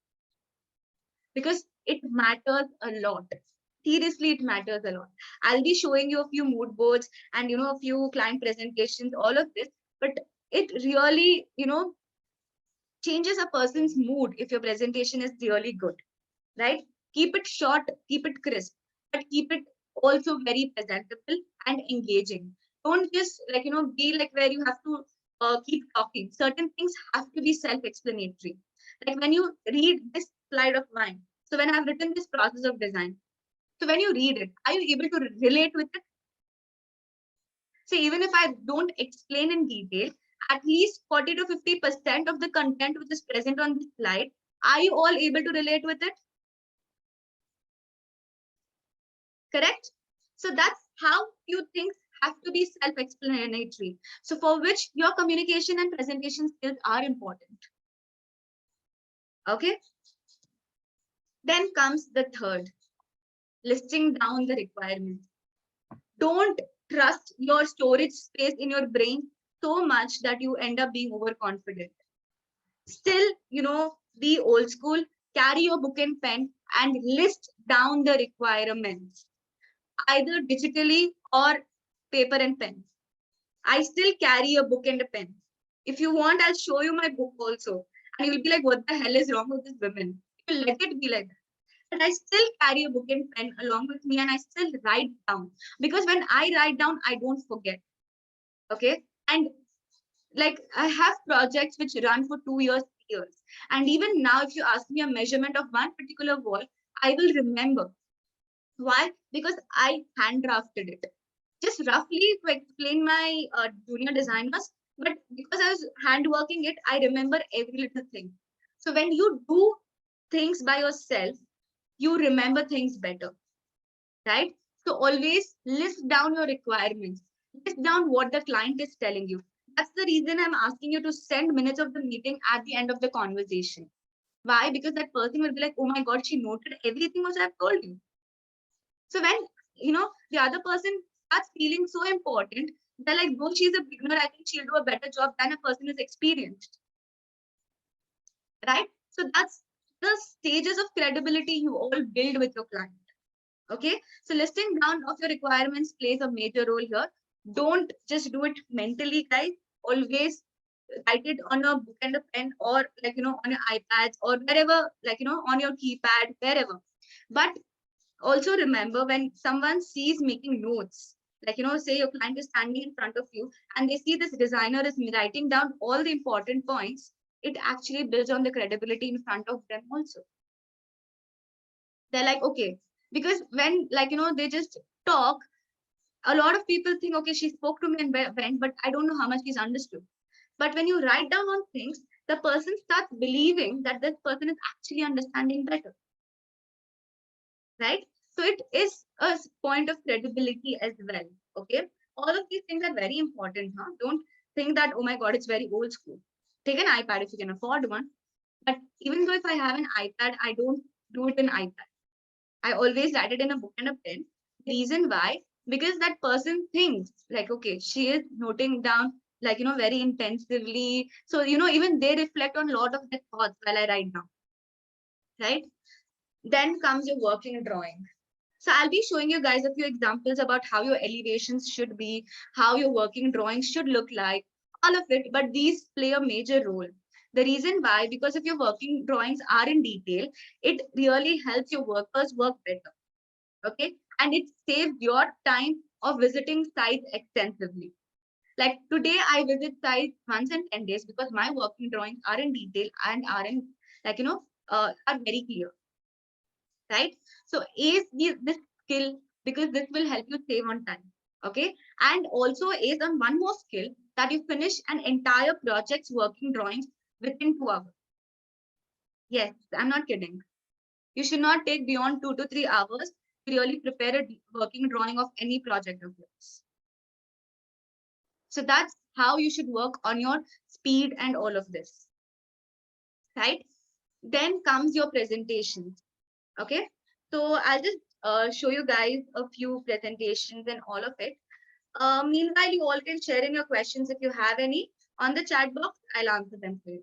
because it matters a lot. Seriously, it matters a lot. I'll be showing you a few mood boards and a few client presentations, all of this, but it really changes a person's mood if your presentation is really good, right? Keep it short, keep it crisp, but keep it also very presentable and engaging. Don't just be like where you have to keep talking. Certain things have to be self-explanatory. Like when you read this slide of mine, so when I've written this process of design, so when you read it, are you able to relate with it? So even if I don't explain in detail, at least 40 to 50% of the content which is present on this slide, are you all able to relate with it? Correct? So that's how few things have to be self-explanatory. So for which your communication and presentation skills are important. Okay. Then comes the third, listing down the requirements. Don't trust your storage space in your brain so much that you end up being overconfident. Still, be old school, carry your book and pen and list down the requirements, either digitally or paper and pen. I still carry a book and a pen. If you want, I'll show you my book also. And you'll be like, what the hell is wrong with this woman? You let it be like that. But I still carry a book and pen along with me, and I still write down, because when I write down, I don't forget. Okay. And I have projects which run for 2 years, 3 years. And even now, if you ask me a measurement of one particular wall, I will remember. Why? Because I hand drafted it. Just roughly to explain my junior designers, but because I was hand working it, I remember every little thing. So when you do things by yourself, you remember things better, right? So always list down your requirements, list down what the client is telling you. That's the reason I'm asking you to send minutes of the meeting at the end of the conversation. Why? Because that person will be like, oh my God, she noted everything which I've told you. So when, the other person starts feeling so important, they're like, though she's a beginner, I think she'll do a better job than a person who's experienced. Right? So that's the stages of credibility you all build with your client. Okay, so listing down of your requirements plays a major role here. Don't just do it mentally, guys. Always write it on a book and a pen, or like on your iPads or wherever, like on your keypad, wherever. But also remember, when someone sees making notes, like say your client is standing in front of you and they see this designer is writing down all the important points, it actually builds on the credibility in front of them also. They're like, okay, because when they just talk, a lot of people think, okay, she spoke to me and went, but I don't know how much she's understood. But when you write down on things, the person starts believing that this person is actually understanding better, right? So it is a point of credibility as well. Okay, all of these things are very important. Don't think that, oh my god, it's very old school. Take an iPad if you can afford one. But even though if I have an iPad, I don't do it in iPad. I always write it in a book and a pen. The reason why, because that person thinks like, okay, she is noting down like very intensively. So even they reflect on a lot of their thoughts while I write down, right? Then comes your working drawing. So I'll be showing you guys a few examples about how your elevations should be, how your working drawings should look like, all of it. But these play a major role. The reason why, because if your working drawings are in detail, it really helps your workers work better. Okay, and it saves your time of visiting sites extensively. Like today, I visit sites once in 10 days because my working drawings are in detail and are in are very clear, right? So ace this skill because this will help you save on time. Okay, and also ace on one more skill, that you finish an entire project's working drawings within 2 hours. Yes, I'm not kidding. You should not take beyond 2 to 3 hours to really prepare a working drawing of any project of yours. So that's how you should work on your speed and all of this, right? Then comes your presentation. Okay, so I'll just show you guys a few presentations and all of it. Meanwhile, you all can share in your questions if you have any on the chat box. I'll answer them for you.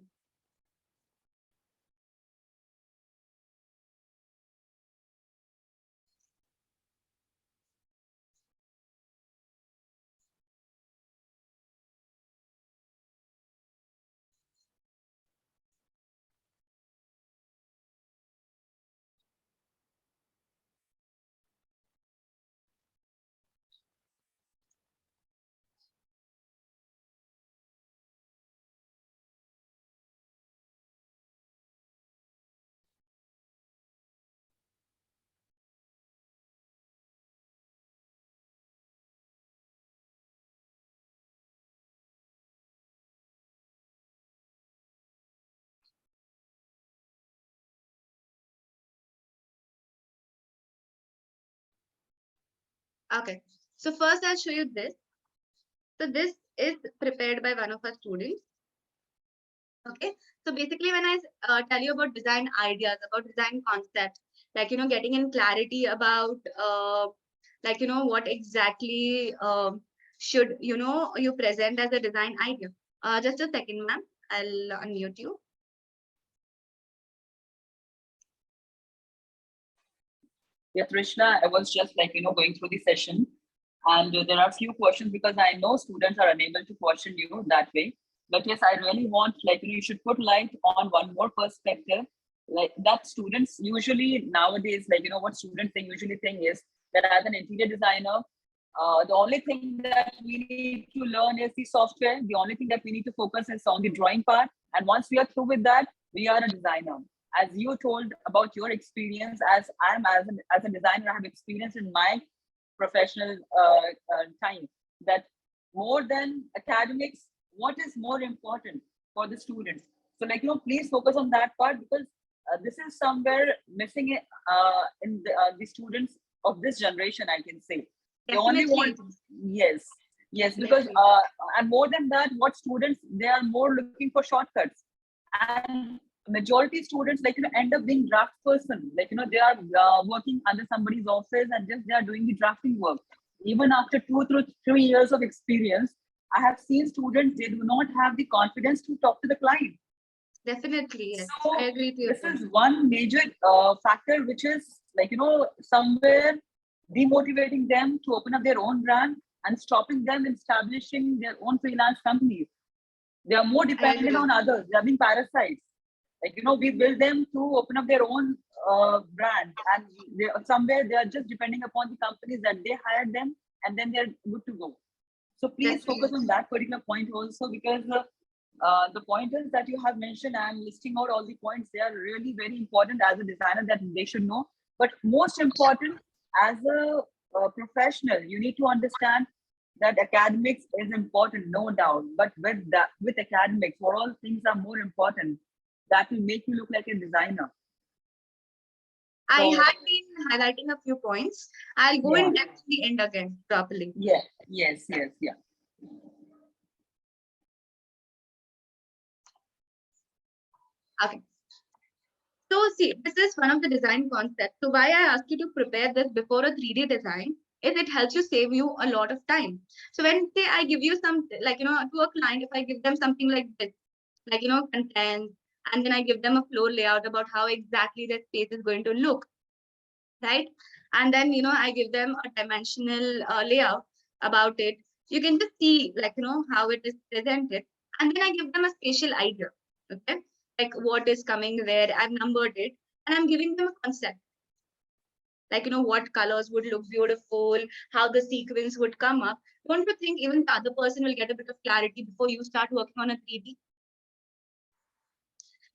Okay, so first I'll show you this. So this is prepared by one of our students. Okay, so basically when I tell you about design ideas, about design concepts, like getting in clarity about like what exactly should you present as a design idea. Just a second, ma'am. I'll unmute you. Yeah, Trishlaa, I was just going through the session, and there are a few questions because I know students are unable to question you that way. But yes, I really want you should put light on one more perspective, like that students usually nowadays, what students they usually think is that as an interior designer, the only thing that we need to learn is the software. The only thing that we need to focus is on the drawing part. And once we are through with that, we are a designer. As you told about your experience, as as a designer, I have experience in my professional time that more than academics, what is more important for the students? So please focus on that part because this is somewhere missing in the students of this generation, I can say. They only want, yes, because and more than that, what students, they are more looking for shortcuts, and majority students end up being draft person, they are working under somebody's office and just they are doing the drafting work. Even after 2 to 3 years of experience, I have seen students, they do not have the confidence to talk to the client. Definitely, yes. So I agree to your this point. is one major factor which is like, somewhere demotivating them to open up their own brand and stopping them in establishing their own freelance companies. They are more I dependent agree. on others. They are being parasites. Like, we build them to open up their own brand, and somewhere they are just depending upon the companies that they hired them, and then they're good to go. So please focus Definitely. on that particular point also, because the pointers that you have mentioned, I'm listing out all the points. They are really very important as a designer that they should know. But most important, as a professional, you need to understand that academics is important, no doubt. But with academics, what all things are more important that will make you look like a designer. I So, had been highlighting a few points. I'll go yeah. in depth at the end again properly. Yeah. Yes. Yeah. Okay. So see, this is one of the design concepts. So why I ask you to prepare this before a 3D design is it helps you save you a lot of time. So when say I give you some, like, to a client, if I give them something like this, like, content, and then I give them a floor layout about how exactly that space is going to look, right? And then, I give them a dimensional layout about it. You can just see, like, how it is presented. And then I give them a spatial idea, okay? Like what is coming where, I've numbered it, and I'm giving them a concept. Like, what colors would look beautiful, how the sequence would come up. Don't you think even the other person will get a bit of clarity before you start working on a 3D?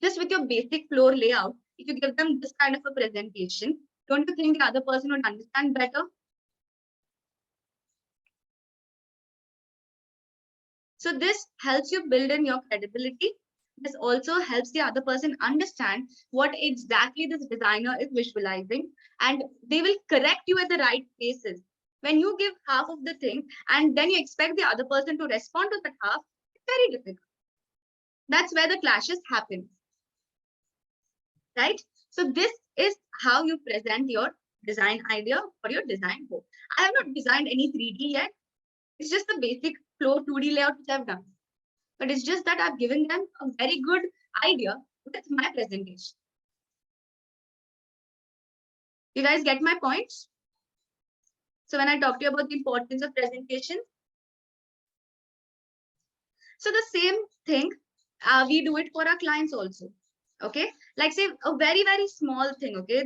Just with your basic floor layout, if you give them this kind of a presentation, don't you think the other person would understand better? So this helps you build in your credibility. This also helps the other person understand what exactly this designer is visualizing, and they will correct you at the right places. When you give half of the thing and then you expect the other person to respond to that half, it's very difficult. That's where the clashes happen, right? So this is how you present your design idea or your design book. I have not designed any 3D yet. It's just the basic floor 2D layout which I've done. But it's just that I've given them a very good idea with my presentation. You guys get my points? So when I talk to you about the importance of presentation, so the same thing, we do it for our clients also. Okay, like say a very, very small thing. Okay,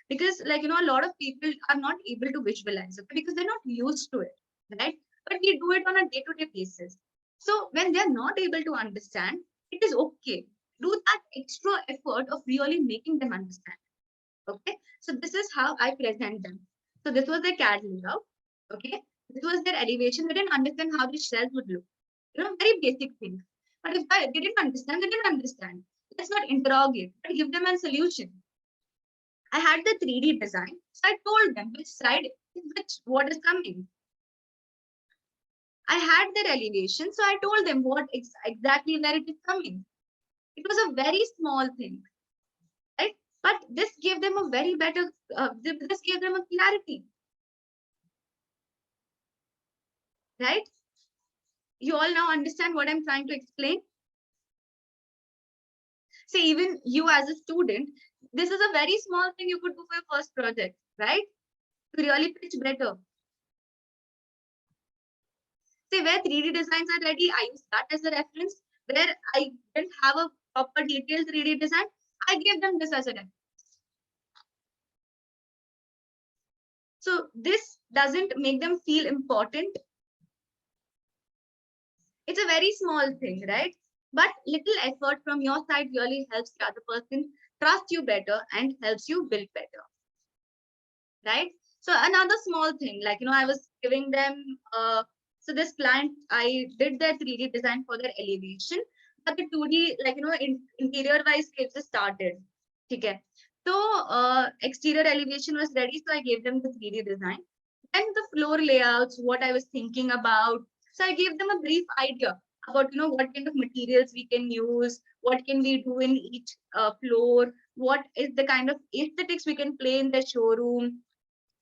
because like, a lot of people are not able to visualize it because they're not used to it, right? But we do it on a day-to-day basis. So when they're not able to understand, it is okay. Do that extra effort of really making them understand. Okay, so this is how I present them. So this was their CAD layout. Okay, this was their elevation. They didn't understand how the shells would look. Very basic things. But if they didn't understand, they didn't understand. Let's not interrogate, but give them a solution. I had the 3D design, so I told them which side is what is coming. I had their elevation, so I told them what exactly where it is coming. It was a very small thing, right? But this gave them a very better, this gave them a clarity, right? You all now understand what I'm trying to explain? See, even you as a student, this is a very small thing you could do for your first project, right? To really pitch better. See, where 3D designs are ready, I use that as a reference. Where I didn't have a proper detailed 3D design, I gave them this as a reference. So this doesn't make them feel important. It's a very small thing, right? But little effort from your side really helps the other person trust you better and helps you build better, right? So another small thing, like, I was giving them, so this client, I did their 3D design for their elevation, but the 2D, like, interior wise, it just started. Okay. So exterior elevation was ready, so I gave them the 3D design. And the floor layouts, what I was thinking about. So I gave them a brief idea about, what kind of materials we can use, what can we do in each floor, what is the kind of aesthetics we can play in the showroom.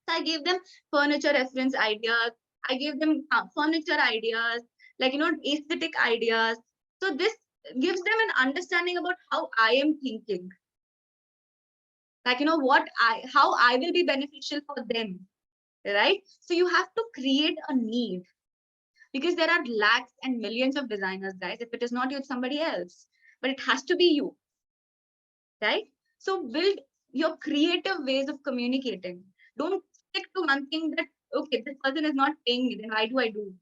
So I gave them furniture reference ideas. I gave them furniture ideas, like, aesthetic ideas. So this gives them an understanding about how I am thinking. Like, how I will be beneficial for them, right? So you have to create a need, because there are lakhs and millions of designers, guys. If it is not you, it's somebody else, but it has to be you, right? So build your creative ways of communicating. Don't stick to one thing that, okay, this person is not paying me, then why do I do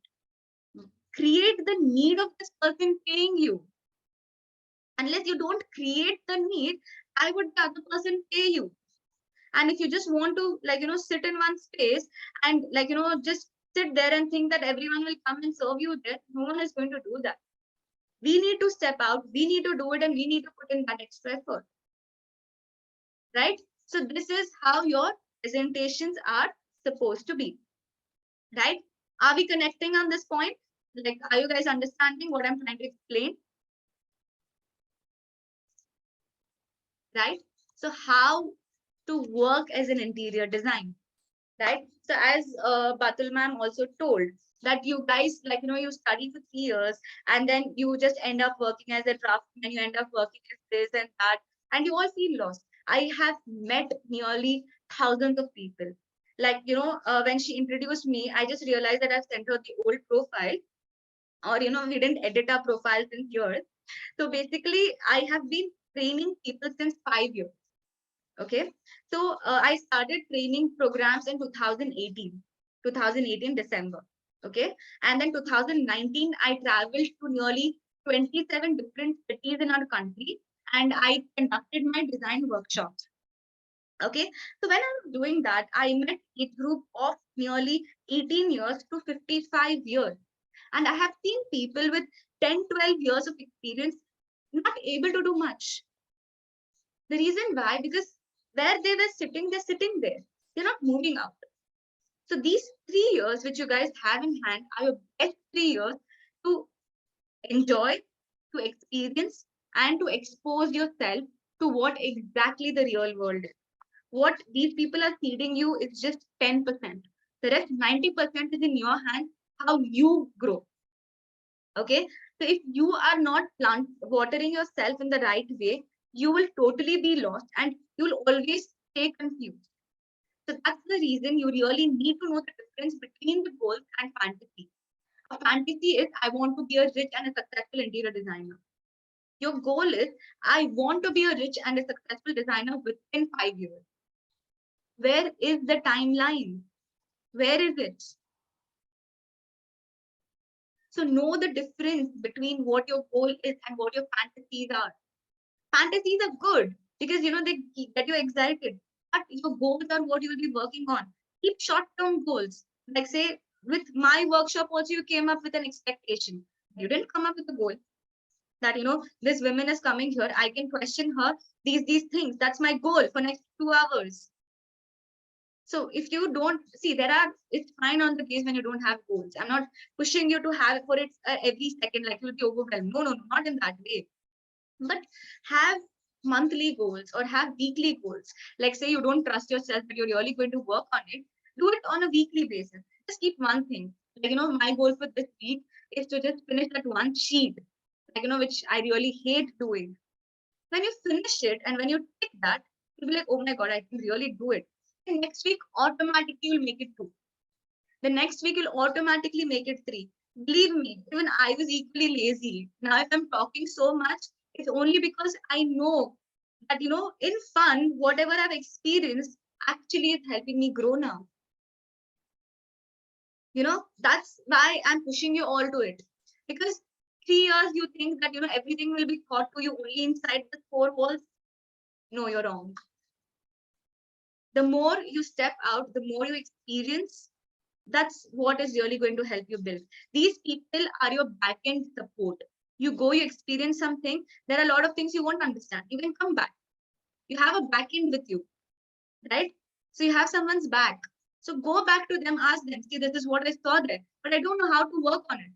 it? Create the need of this person paying you. Unless you don't create the need, why would the other person pay you? And if you just want to, sit in one space and, just sit there and think that everyone will come and serve you there, no one is going to do that. We need to step out, we need to do it, and we need to put in that extra effort. Right? So this is how your presentations are supposed to be. Right? Are we connecting on this point? Like, are you guys understanding what I'm trying to explain? Right? So how to work as an interior design, right? So as Batul ma'am also told, that you guys, you study for 3 years and then you just end up working as a draftsman, you end up working as this and that, and you all feel lost. I have met nearly thousands of people. When she introduced me, I just realized that I've sent her the old profile, or, we didn't edit our profiles in years. So basically, I have been training people since 5 years. Okay, so I started training programs in 2018 December. Okay, and then 2019 I traveled to nearly 27 different cities in our country, and I conducted my design workshops. Okay, so when I was doing that, I met a group of nearly 18 years to 55 years, and I have seen people with 10-12 years of experience not able to do much. The reason why, because where they were sitting, they're sitting there. They're not moving out. So these 3 years which you guys have in hand are your best 3 years to enjoy, to experience, and to expose yourself to what exactly the real world is. What these people are feeding you is just 10%. The rest 90% is in your hand, how you grow. Okay, so if you are not watering yourself in the right way, you will totally be lost and you will always stay confused. So that's the reason you really need to know the difference between the goals and fantasy. A fantasy is, I want to be a rich and a successful interior designer. Your goal is, I want to be a rich and a successful designer within 5 years. Where is the timeline? Where is it? So know the difference between what your goal is and what your fantasies are. Fantasies are good because, they get you excited, but your goals are what you will be working on. Keep short-term goals. Like, say, with my workshop also, you came up with an expectation. You didn't come up with a goal that, this woman is coming here, I can question her these things. That's my goal for next 2 hours. So if you don't see, it's fine on the case when you don't have goals. I'm not pushing you to have for it every second, like you'll be overwhelmed. No, not in that way. But have monthly goals or have weekly goals. Like, say you don't trust yourself, but you're really going to work on it. Do it on a weekly basis. Just keep one thing. Like, my goal for this week is to just finish that one sheet, which I really hate doing. When you finish it and when you tick that, you'll be like, oh my God, I can really do it. And next week, automatically you'll make it 2. The next week, you'll automatically make it 3. Believe me, even I was equally lazy. Now, if I'm talking so much, it's only because I know that, in fun, whatever I've experienced actually is helping me grow now. That's why I'm pushing you all to it. Because 3 years, you think that, everything will be taught to you only inside the 4 walls. No, you're wrong. The more you step out, the more you experience, that's what is really going to help you build. These people are your back-end support. You go, you experience something. There are a lot of things you won't understand. You can come back. You have a back-end with you, right? So you have someone's back. So go back to them, ask them, see, this is what I saw there, but I don't know how to work on it.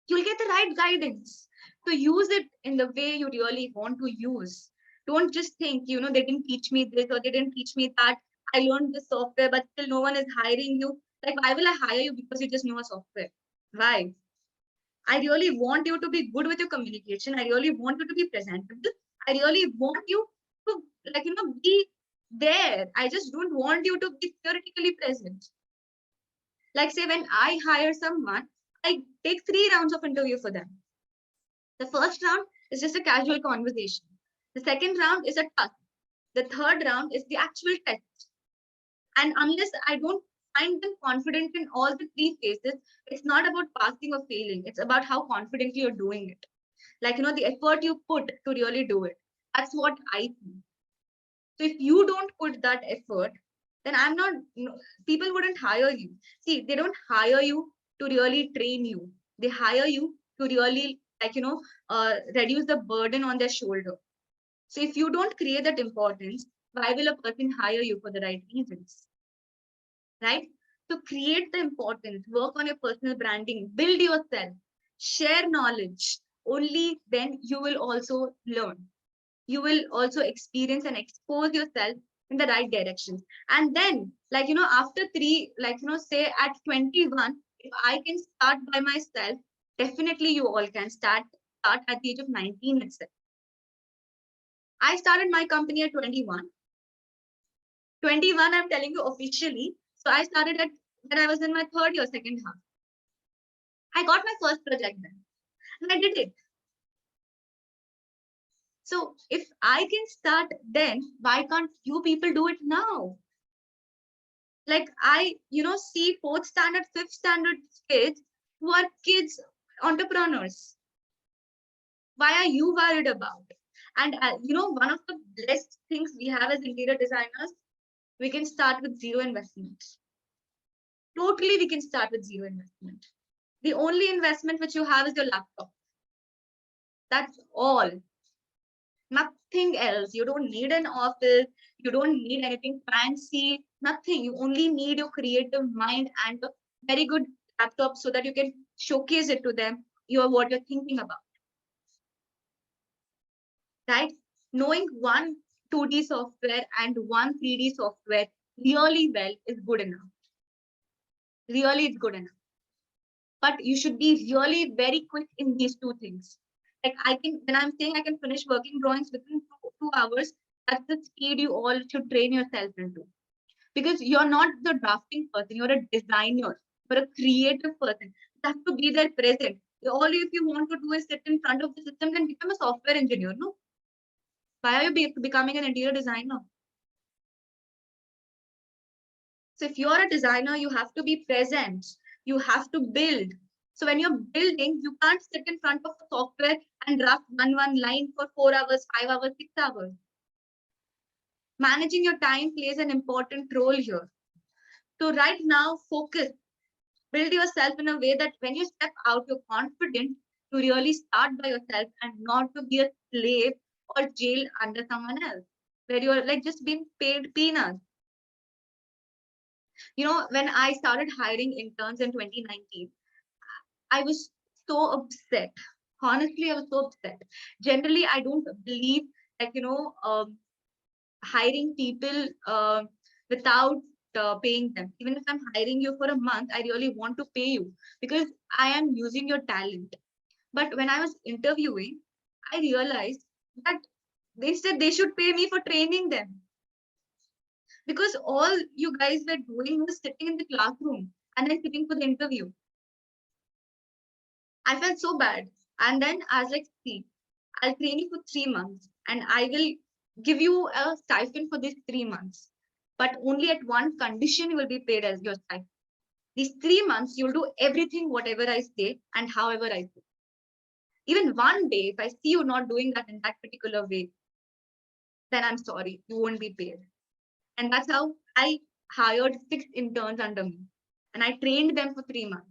You'll get the right guidance. So use it in the way you really want to use. Don't just think, they didn't teach me this or they didn't teach me that. I learned this software, but still no one is hiring you. Like, why will I hire you because you just know a software? Why? I really want you to be good with your communication. I really want you to be presentable. I really want you to, like, be there. I just don't want you to be theoretically present. Like, say, when I hire someone, I take 3 rounds of interview for them. The first round is just a casual conversation. The second round is a task. The third round is the actual test. And unless I don't find them confident in all the 3 phases, it's not about passing or failing. It's about how confidently you're doing it. Like, the effort you put to really do it. That's what I see. So if you don't put that effort, then I'm not, people wouldn't hire you. See, they don't hire you to really train you. They hire you to really, like, reduce the burden on their shoulder. So if you don't create that importance, why will a person hire you for the right reasons? Right? So create the importance, work on your personal branding, build yourself, share knowledge. Only then you will also learn. You will also experience and expose yourself in the right directions. And then, like, after 3, like, say at 21, if I can start by myself, definitely you all can start at the age of 19 itself. I started my company at 21. 21, I'm telling you officially. So I started at when I was in my 3rd year, second half. I got my first project then, and I did it. So if I can start then, why can't you people do it now? Like, I, see 4th standard, 5th standard kids who are kids entrepreneurs. Why are you worried about? And one of the best things we have as interior designers, we can start with 0 investment. Totally, we can start with 0 investment. The only investment which you have is your laptop. That's all. Nothing else. You don't need an office. You don't need anything fancy. Nothing. You only need your creative mind and a very good laptop so that you can showcase it to them. What you're thinking about. Right? Knowing one 2D software and one 3D software really well is good enough. Really, it's good enough. But you should be really very quick in these 2 things. Like, when I'm saying I can finish working drawings within 2 hours, that's the speed you all should train yourself into. Because you're not the drafting person, you're a designer, you're a creative person. You have to be there present. All if you want to do is sit in front of the system, then become a software engineer, no? Why are you becoming an interior designer? So if you're a designer, you have to be present. You have to build. So when you're building, you can't sit in front of the software and draft one line for 4 hours, 5 hours, 6 hours. Managing your time plays an important role here. So right now, focus. Build yourself in a way that when you step out, you're confident to really start by yourself and not to be a slave or jailed under someone else, where you're like just being paid peanuts. When I started hiring interns in 2019, I was so upset. Honestly, I was so upset. Generally, I don't believe like, hiring people without paying them. Even if I'm hiring you for a month, I really want to pay you because I am using your talent. But when I was interviewing, I realized that they said they should pay me for training them. Because all you guys were doing was sitting in the classroom and then sitting for the interview. I felt so bad. And then I was like, see, I'll train you for 3 months and I will give you a stipend for these 3 months. But only at one condition you will be paid as your stipend. These 3 months, you'll do everything, whatever I say and however I say. Even one day, if I see you not doing that in that particular way, then I'm sorry, you won't be paid. And that's how I hired 6 interns under me. And I trained them for 3 months.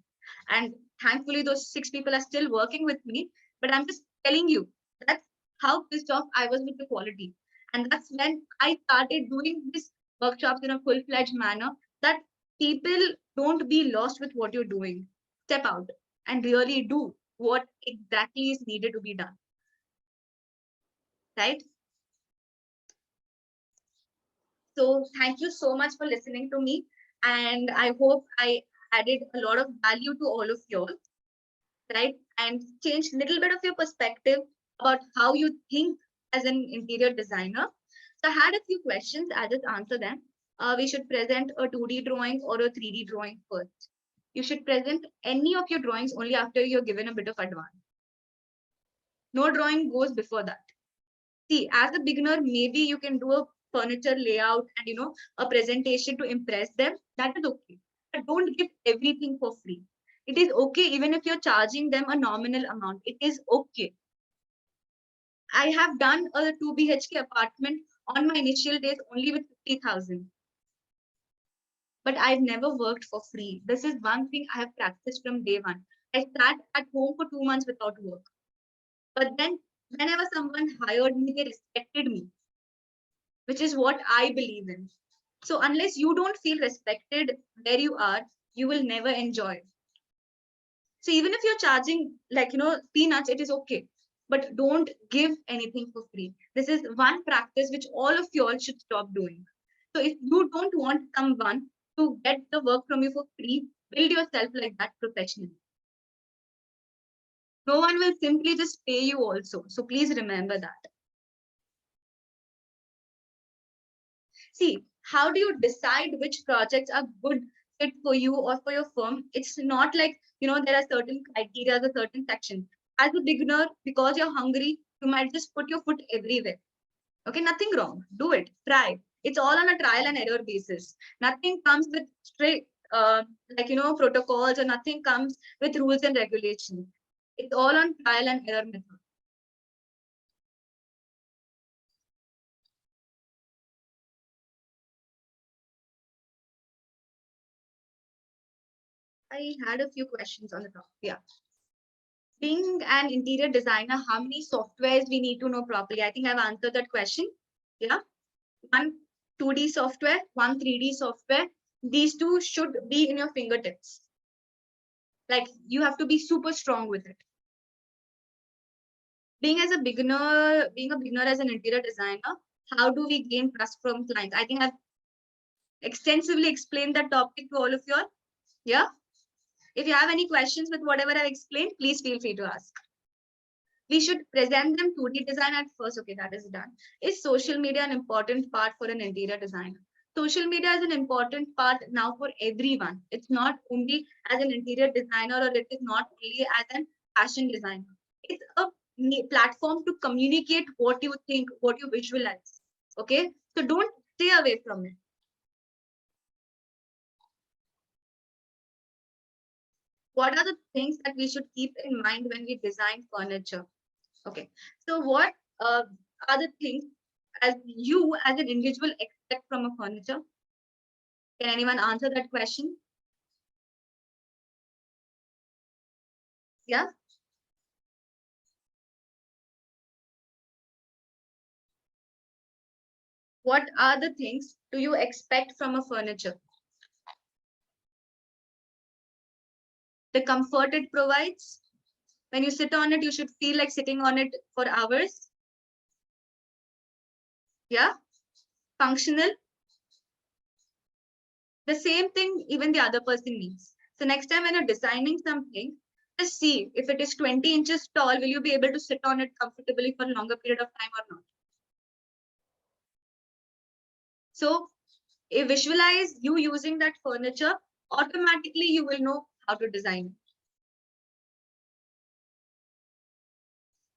And thankfully, those 6 people are still working with me. But I'm just telling you, that's how pissed off I was with the quality. And that's when I started doing these workshops in a full-fledged manner, that people don't be lost with what you're doing. Step out and really do what exactly is needed to be done. Right? So thank you so much for listening to me. And I hope I added a lot of value to all of you all. right? And change little bit of your perspective about how you think as an interior designer. So I had a few questions. I'll just answer them. We should present a 2D drawing or a 3D drawing first. You should present any of your drawings only after you're given a bit of advance. No drawing goes before that. See, as a beginner, maybe you can do a furniture layout and a presentation to impress them. That is okay. But don't give everything for free. It is okay even if you're charging them a nominal amount. It is okay. I have done a 2 BHK apartment on my initial days only with 50,000. But I've never worked for free. This is one thing I have practiced from day one. I sat at home for 2 months without work. But then whenever someone hired me, they respected me, which is what I believe in. So unless you don't feel respected where you are, you will never enjoy. So even if you're charging peanuts, it is okay. But don't give anything for free. This is one practice which all of you all should stop doing. So if you don't want someone to get the work from you for free, build yourself like that professionally. No one will simply just pay you also. So please remember that. See, how do you decide which projects are good fit for you or for your firm? It's not like, there are certain criteria, a certain section. As a beginner, because you're hungry, you might just put your foot everywhere. Okay, nothing wrong. Do it. Try. It's all on a trial and error basis. Nothing comes with strict, protocols, or nothing comes with rules and regulations. It's all on trial and error method. I had a few questions on the top. Yeah. Being an interior designer, how many softwares we need to know properly? I think I've answered that question. Yeah. One 2D software, one 3D software. These two should be in your fingertips. Like you have to be super strong with it. Being a beginner as an interior designer, how do we gain trust from clients? I think I've extensively explained that topic to all of you all. Yeah. If you have any questions with whatever I've explained, please feel free to ask. We should present them 2D design at first. Okay, that is done. Is social media an important part for an interior designer? Social media is an important part now for everyone. It's not only as an interior designer, or it is not only as a fashion designer. It's a platform to communicate what you think, what you visualize. Okay, so don't stay away from it. What are the things that we should keep in mind when we design furniture? Okay, so what are the things as you as an individual expect from a furniture? Can anyone answer that question? Yeah. What are the things do you expect from a furniture? The comfort it provides. When you sit on it, you should feel like sitting on it for hours. Yeah. Functional. The same thing even the other person needs. So next time when you're designing something, just see if it is 20 inches tall, will you be able to sit on it comfortably for a longer period of time or not? So if visualize you using that furniture, automatically you will know how to design it.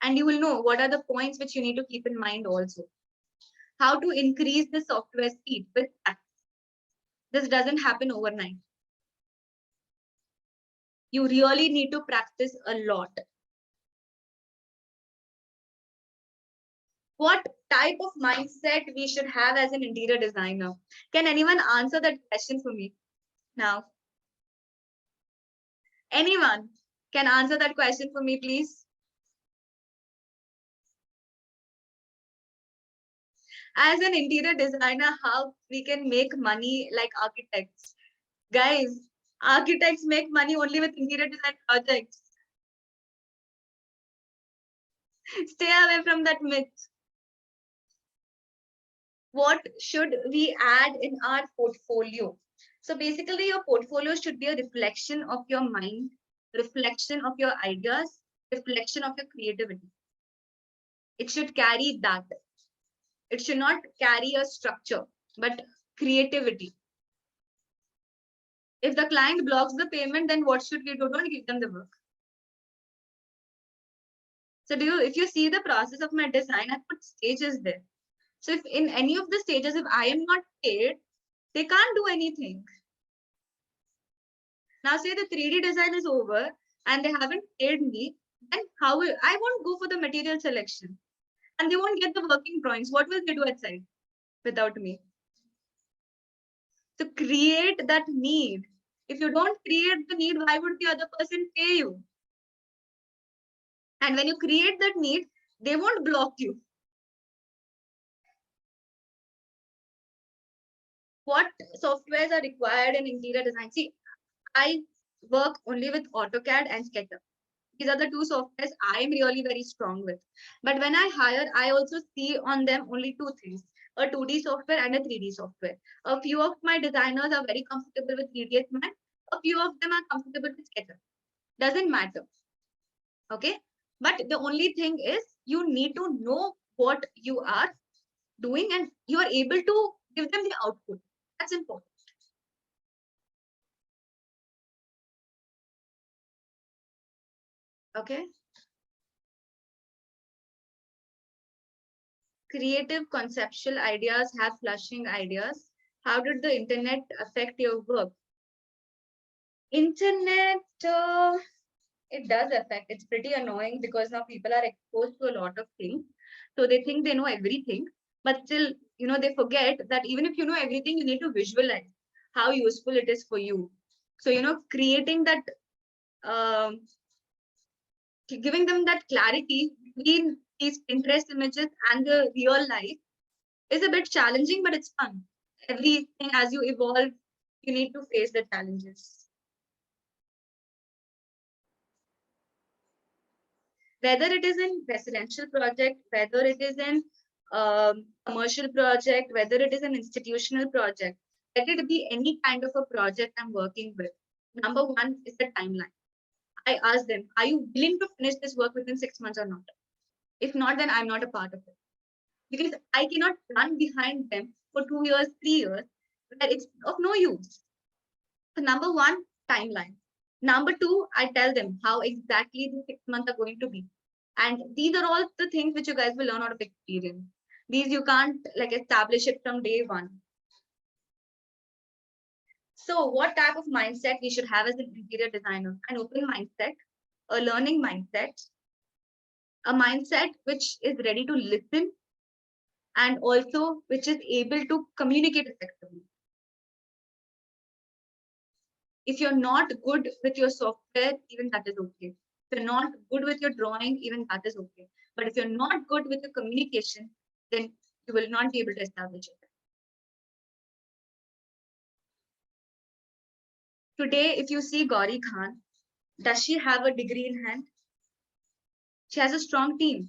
And you will know what are the points which you need to keep in mind also. How to increase the software speed with practice. This doesn't happen overnight. You really need to practice a lot. What type of mindset we should have as an interior designer? Can anyone answer that question for me now? Anyone can answer that question for me, please? As an interior designer, how we can make money like architects? Guys, architects make money only with interior design projects. Stay away from that myth. What should we add in our portfolio? So basically, your portfolio should be a reflection of your mind reflection of your ideas, reflection of your creativity. It should carry that. It should not carry a structure, but creativity. If the client blocks the payment, then what should we do? Don't give them the work. So if you see the process of my design, I put stages there. So if in any of the stages, if I am not paid, they can't do anything. Now say the 3D design is over and they haven't paid me, then how will I won't go for the material selection and they won't get the working drawings. What will they do outside without me? To create that need. If you don't create the need, why would the other person pay you? And when you create that need, they won't block you. What softwares are required in interior design? See, I work only with AutoCAD and SketchUp. These are the two softwares I am really very strong with. But when I hire, I also see on them only two things, a 2D software and a 3D software. A few of my designers are very comfortable with 3ds Max. A few of them are comfortable with SketchUp. Doesn't matter. Okay. But the only thing is you need to know what you are doing and you are able to give them the output. That's important. Okay. Creative conceptual ideas have flushing ideas. How did the internet affect your work? Internet, it does affect. It's pretty annoying because now people are exposed to a lot of things. So they think they know everything, but still, they forget that even if you know everything, you need to visualize how useful it is for you. So, creating that, giving them that clarity between these Pinterest images and the real life is a bit challenging, but it's fun. Everything as you evolve, you need to face the challenges. Whether it is in residential project, whether it is in commercial project, whether it is an institutional project, let it be any kind of a project I'm working with. Number one is the timeline. I ask them, are you willing to finish this work within 6 months or not? If not, then I'm not a part of it. Because I cannot run behind them for 2 years, 3 years, where it's of no use. So number one, timeline. Number two, I tell them how exactly the 6 months are going to be. And these are all the things which you guys will learn out of experience. These you can't establish it from day one. So what type of mindset we should have as an interior designer? An open mindset, a learning mindset, a mindset which is ready to listen, and also which is able to communicate effectively. If you're not good with your software, even that is okay. If you're not good with your drawing, even that is okay. But if you're not good with your communication, then you will not be able to establish it. Today, if you see Gauri Khan, does she have a degree in hand? She has a strong team.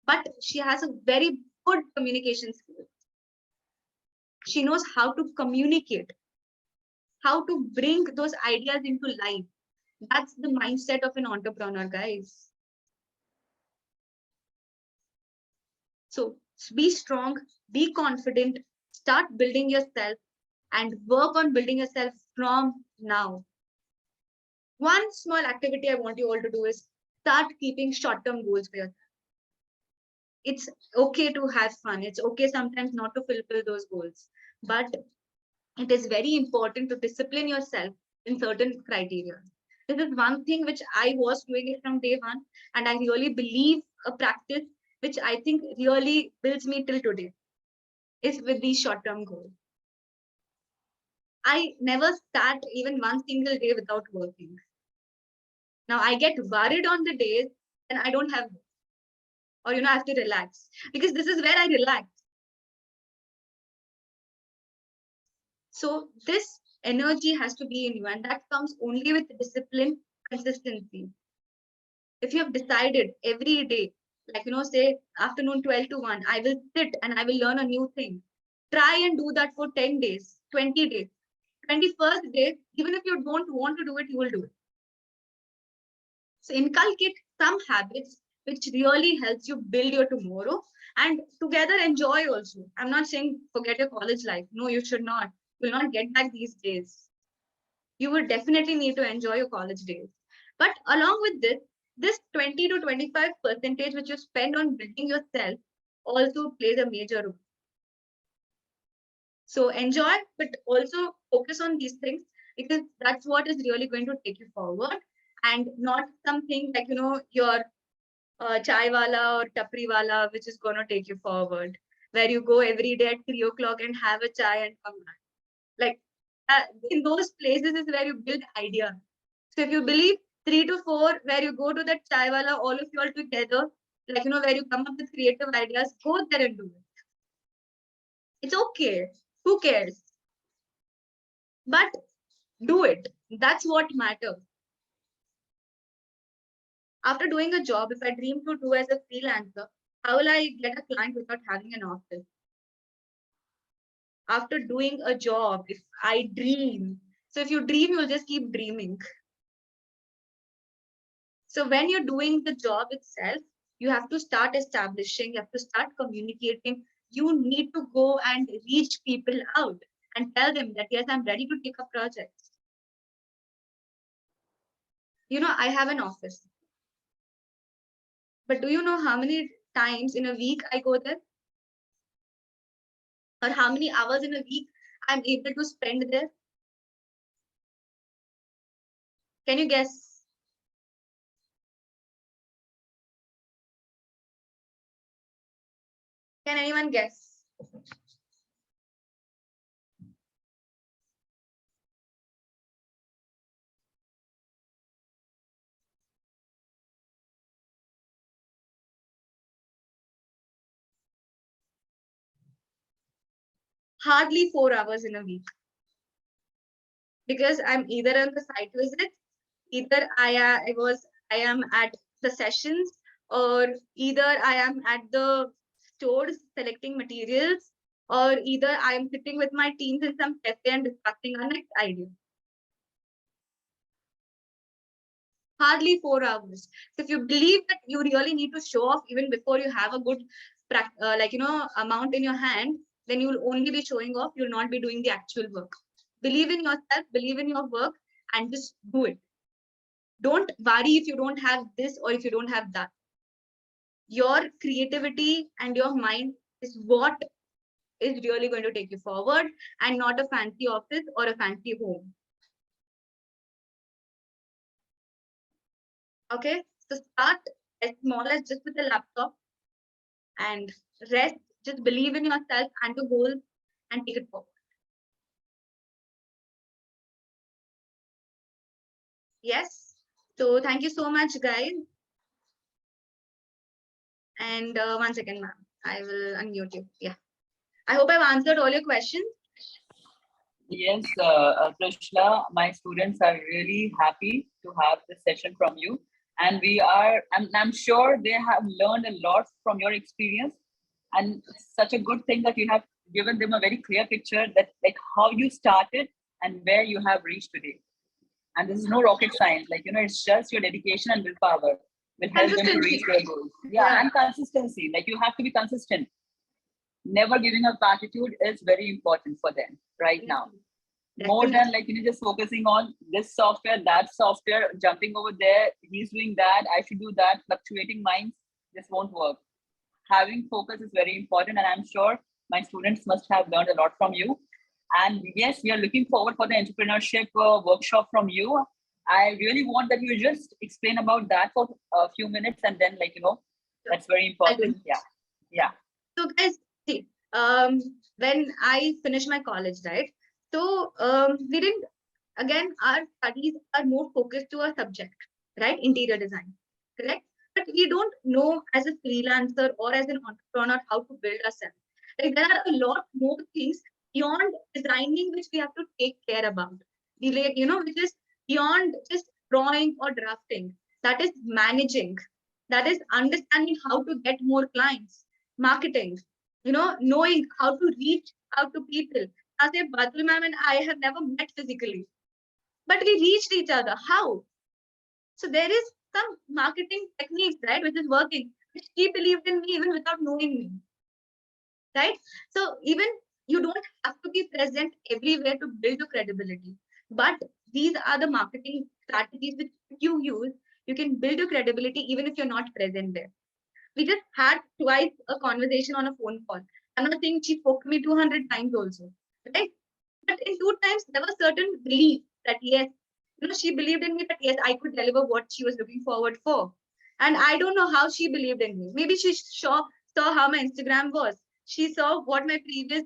But she has a very good communication skill. She knows how to communicate, how to bring those ideas into life. That's the mindset of an entrepreneur, guys. So be strong, be confident, start building yourself and work on building yourself from now. One small activity I want you all to do is start keeping short-term goals for yourself. It's okay to have fun. It's okay sometimes not to fulfill those goals, but it is very important to discipline yourself in certain criteria. This is one thing which I was doing it from day one, and I really believe a practice which I think really builds me till today is with these short-term goals. I never start even one single day without working. Now I get worried on the days and I don't have, or I have to relax, because this is where I relax. So this energy has to be in you, and that comes only with discipline, consistency. If you have decided every day, like say afternoon 12 to 1, I will sit and I will learn a new thing. Try and do that for 10 days, 20 days. 21st day, even if you don't want to do it, you will do it. So inculcate some habits which really helps you build your tomorrow and together enjoy also. I'm not saying forget your college life. No, you should not. You will not get back these days. You would definitely need to enjoy your college days. But along with this 20 to 25% which you spend on building yourself also plays a major role. So enjoy, but also focus on these things because that's what is really going to take you forward and not something like, your chai wala or tapri wala, which is going to take you forward, where you go every day at 3 o'clock and have a chai and come back. Like in those places is where you build ideas. So if you believe 3 to 4, where you go to that chai wala, all of you all together, like, where you come up with creative ideas, go there and do it. It's okay. Who cares? But do it. That's what matters. After doing a job, if I dream to do as a freelancer, how will I get a client without having an office? After doing a job, if I dream, so if you dream, you'll just keep dreaming. So when you're doing the job itself, you have to start establishing, you have to start communicating. You need to go and reach people out and tell them that, yes, I'm ready to take up projects. I have an office. But do you know how many times in a week I go there? Or how many hours in a week I'm able to spend there? Can you guess? Can anyone guess? Hardly 4 hours in a week. Because I'm either on the site visit, either I am at the sessions, or either I am at the stores selecting materials, or either I am sitting with my teams in some cafe and discussing our next idea. Hardly 4 hours. So if you believe that you really need to show off even before you have a good amount in your hand, then you will only be showing off. You'll not be doing the actual work. Believe in yourself, believe in your work, and just do it. Don't worry if you don't have this or if you don't have that. Your creativity and your mind is what is really going to take you forward, and not a fancy office or a fancy home. Okay, so start as small as just with a laptop and rest. Just believe in yourself and the goal and take it forward. Yes. So thank you so much, guys. And 1 second, ma'am. I will unmute you. Yeah. I hope I've answered all your questions. Yes, Trishlaa, my students are really happy to have this session from you. And I'm sure they have learned a lot from your experience. And it's such a good thing that you have given them a very clear picture that like how you started and where you have reached today. And this is no rocket science, it's just your dedication and willpower will help them to reach their goals. Yeah, and consistency, like you have to be consistent. Never giving up attitude is very important for them right now. More than just focusing on this software, that software, jumping over there, he's doing that, I should do that, fluctuating minds, this won't work. Having focus is very important, and I'm sure my students must have learned a lot from you. And yes, we are looking forward for the entrepreneurship workshop from you. I really want that you just explain about that for a few minutes, and then that's very important. Yeah. So guys, see, when I finished my college, right? So we didn't, again, our studies are more focused to a subject, right? Interior design, correct? But we don't know as a freelancer or as an entrepreneur how to build ourselves. Like there are a lot more things beyond designing which we have to take care about. Which is beyond just drawing or drafting. That is managing. That is understanding how to get more clients, marketing, knowing how to reach out to people, Asif, Batul ma'am and I have never met physically, but we reached each other. How? So there is some marketing techniques, right, which is working. She believed in me even without knowing me, right? So even you don't have to be present everywhere to build your credibility. But these are the marketing strategies which you use. You can build your credibility even if you're not present there. We just had twice a conversation on a phone call. I'm not saying she spoke to me 200 times also, right? But in 2 times, there was certain belief that yes, she believed in me that yes, I could deliver what she was looking forward for. And I don't know how she believed in me. Maybe she saw how my Instagram was. She saw what my previous,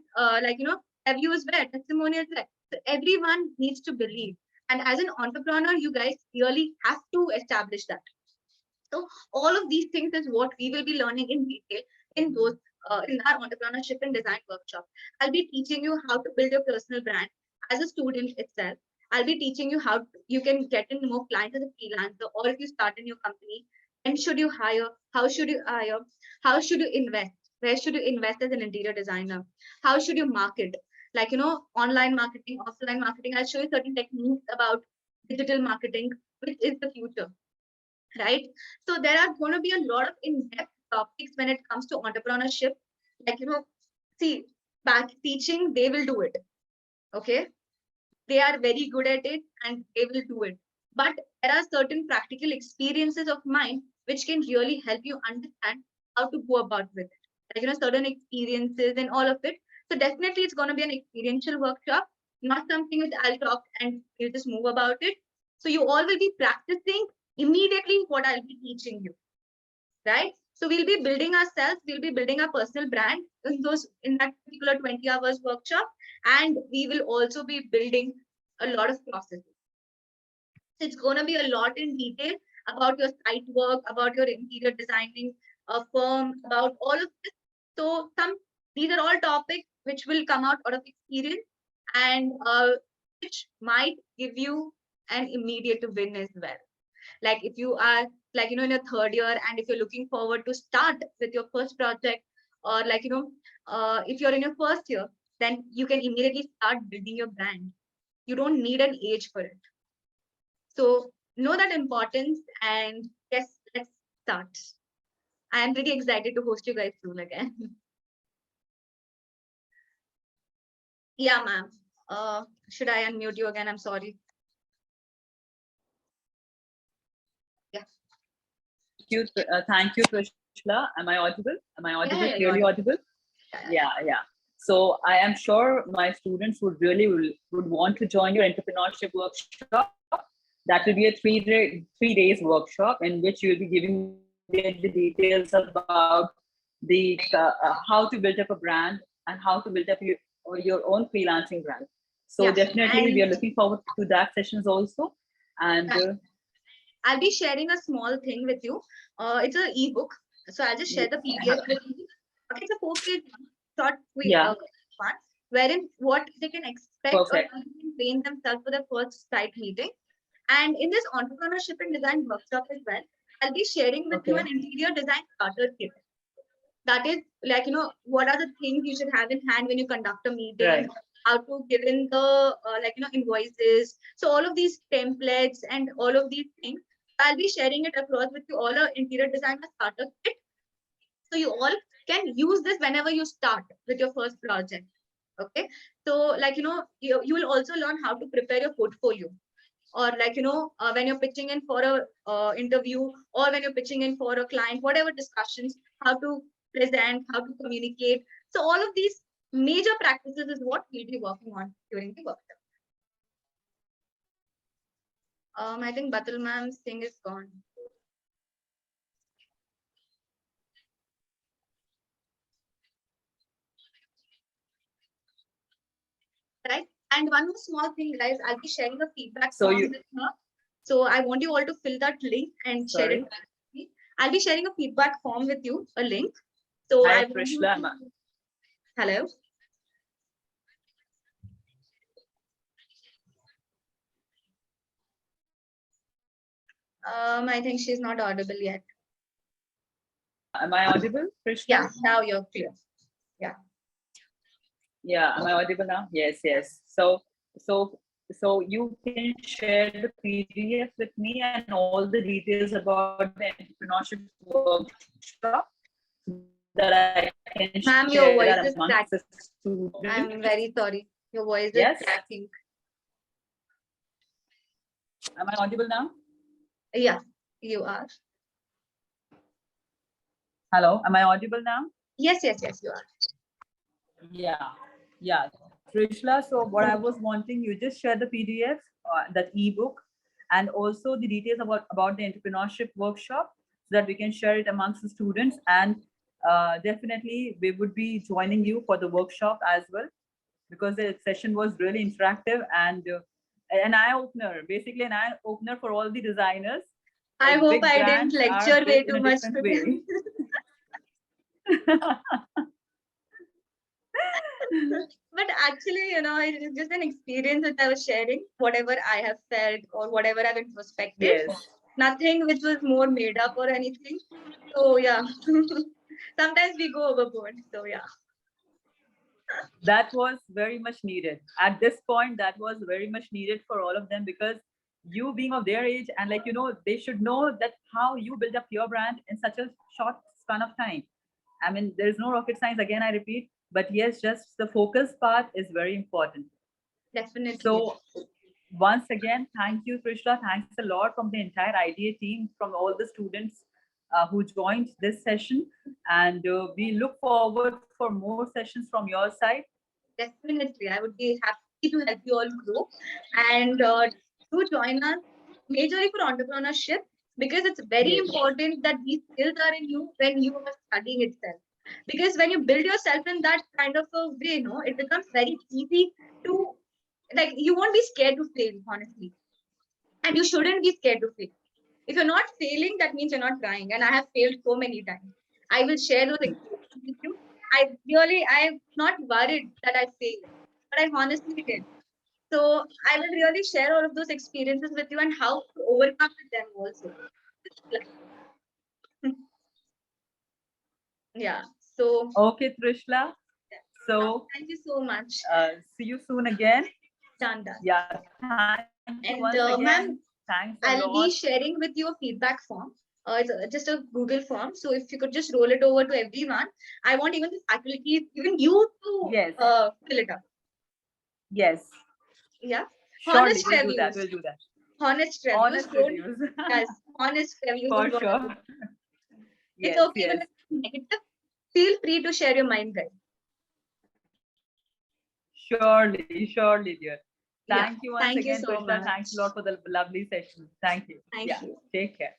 reviews were, testimonials were. So everyone needs to believe. And as an entrepreneur, you guys really have to establish that. So all of these things is what we will be learning in detail in those in our entrepreneurship and design workshop. I'll be teaching you how to build your personal brand as a student itself. I'll be teaching you how you can get in more clients as a freelancer, or if you start in your company, when should you hire? How should you hire? How should you invest? Where should you invest as an interior designer? How should you market? Like online marketing, offline marketing. I'll show you certain techniques about digital marketing, which is the future, right? So there are going to be a lot of in-depth topics when it comes to entrepreneurship. Like, see, back teaching, they will do it. Okay. They are very good at it and they will do it. But there are certain practical experiences of mine which can really help you understand how to go about with it. Like, certain experiences and all of it. So definitely it's going to be an experiential workshop, not something which I'll talk and we'll just move about it. So you all will be practicing immediately what I'll be teaching you, right? So we'll be building ourselves, we'll be building our personal brand in that particular 20 hours workshop, and we will also be building a lot of processes. So it's going to be a lot in detail about your site work, about your interior designing firm, about all of this. So these are all topics which will come out of experience and which might give you an immediate win as well. Like if you are in your third year and if you're looking forward to start with your first project, or if you're in your first year, then you can immediately start building your brand. You don't need an age for it. So know that importance, and yes, let's start. I am pretty excited to host you guys soon again. Yeah, ma'am. Should I unmute you again? I'm sorry. Yeah. Thank you, Trishlaa. Am I audible? Am I audible? Yeah, Clearly audible? Yeah. So I am sure my students would want to join your entrepreneurship workshop. That will be a 3 days workshop in which you will be giving the details about the how to build up a brand and how to build up your own freelancing brand. So Yeah, definitely we are looking forward to that sessions also. And I'll be sharing a small thing with you. It's an ebook. So I'll just share the PDF with you. Okay, it's a 4-page short quick one, wherein what they can expect or how they can train themselves for their first site meeting. And in this entrepreneurship and design workshop as well, I'll be sharing with you an interior design starter kit. That is what are the things you should have in hand when you conduct a meeting, right, how to give in the invoices. So all of these templates and all of these things, I'll be sharing it across with you all, our interior designer starter kit. So you all can use this whenever you start with your first project. Okay. So you will also learn how to prepare your portfolio, or when you're pitching in for a interview, or when you're pitching in for a client, whatever discussions, how to present, how to communicate. So all of these major practices is what we'll be working on during the workshop. I think Batul ma'am's thing is gone. Right. And one more small thing, guys, I'll be sharing a feedback form with her. So I want you all to fill that link and share it back with me. I'll be sharing a feedback form with you, a link. So hi, Trishlaa. Hello. I think she's not audible yet. Am I audible, Trishlaa? Yeah, now you're clear. Yeah. Yeah, am I audible now? Yes, yes. So you can share the PDF with me and all the details about the entrepreneurship workshop that I can Ma'am, share your that voice is amongst the cracking. students. I'm very sorry. Your voice is Yes. cracking. Am I audible now? Yeah, you are. Hello, am I audible now? Yes, you are. Yeah. Trishlaa, so what I was wanting, you just share the PDF, that ebook, and also the details about the entrepreneurship workshop so that we can share it amongst the students. And definitely we would be joining you for the workshop as well, because the session was really interactive and an eye-opener, basically an eye-opener for all the designers. I Like, hope big I didn't brands are lecture way built in too a much different today. way. But actually, it's just an experience that I was sharing, whatever I have felt or whatever I've introspected. Yes. Nothing which was more made up or anything. So yeah, sometimes we go overboard. So yeah. That was very much needed at this point. That was very much needed for all of them, because you being of their age and they should know that how you build up your brand in such a short span of time. I mean, there is no rocket science, again I repeat, but yes, just the focus part is very important. Definitely. So once again, thank you, Trishlaa. Thanks a lot from the entire IDA team, from all the students who joined this session. And we look forward for more sessions from your side. Definitely, I would be happy to help you all grow. And do join us majorly for entrepreneurship, because it's very Yes. important that these skills are in you when you are studying itself. Because when you build yourself in that kind of a way, it becomes very easy to, like, you won't be scared to fail, honestly. And you shouldn't be scared to fail. If you're not failing, that means you're not trying. And I have failed so many times. I will share those experiences with you. I'm not worried that I failed, but I honestly did. So I will really share all of those experiences with you and how to overcome with them also. Yeah. So Okay, Trishlaa. So thank you so much. see you soon again. Done. Yeah, thank you once And again. ma'am, Thanks a I'll lot. be sharing with you a feedback form. It's just a Google form. So if you could just roll it over to everyone, I want even the faculty, even you to Yes. fill it up. Yes. Yeah. Surely, Honest we'll do reviews. that. We'll do that. Honest reviews. Honest reviews. Yes, honest reviews. For is what I sure. would- Yes, It's okay yes. even if it's negative. Feel free to share your mind, guys. Surely, dear. Yeah. Thank you once Thank you again, so Trishlaa. much. Thanks a lot for the lovely session. Thank you. Thank Yeah. you. Take care.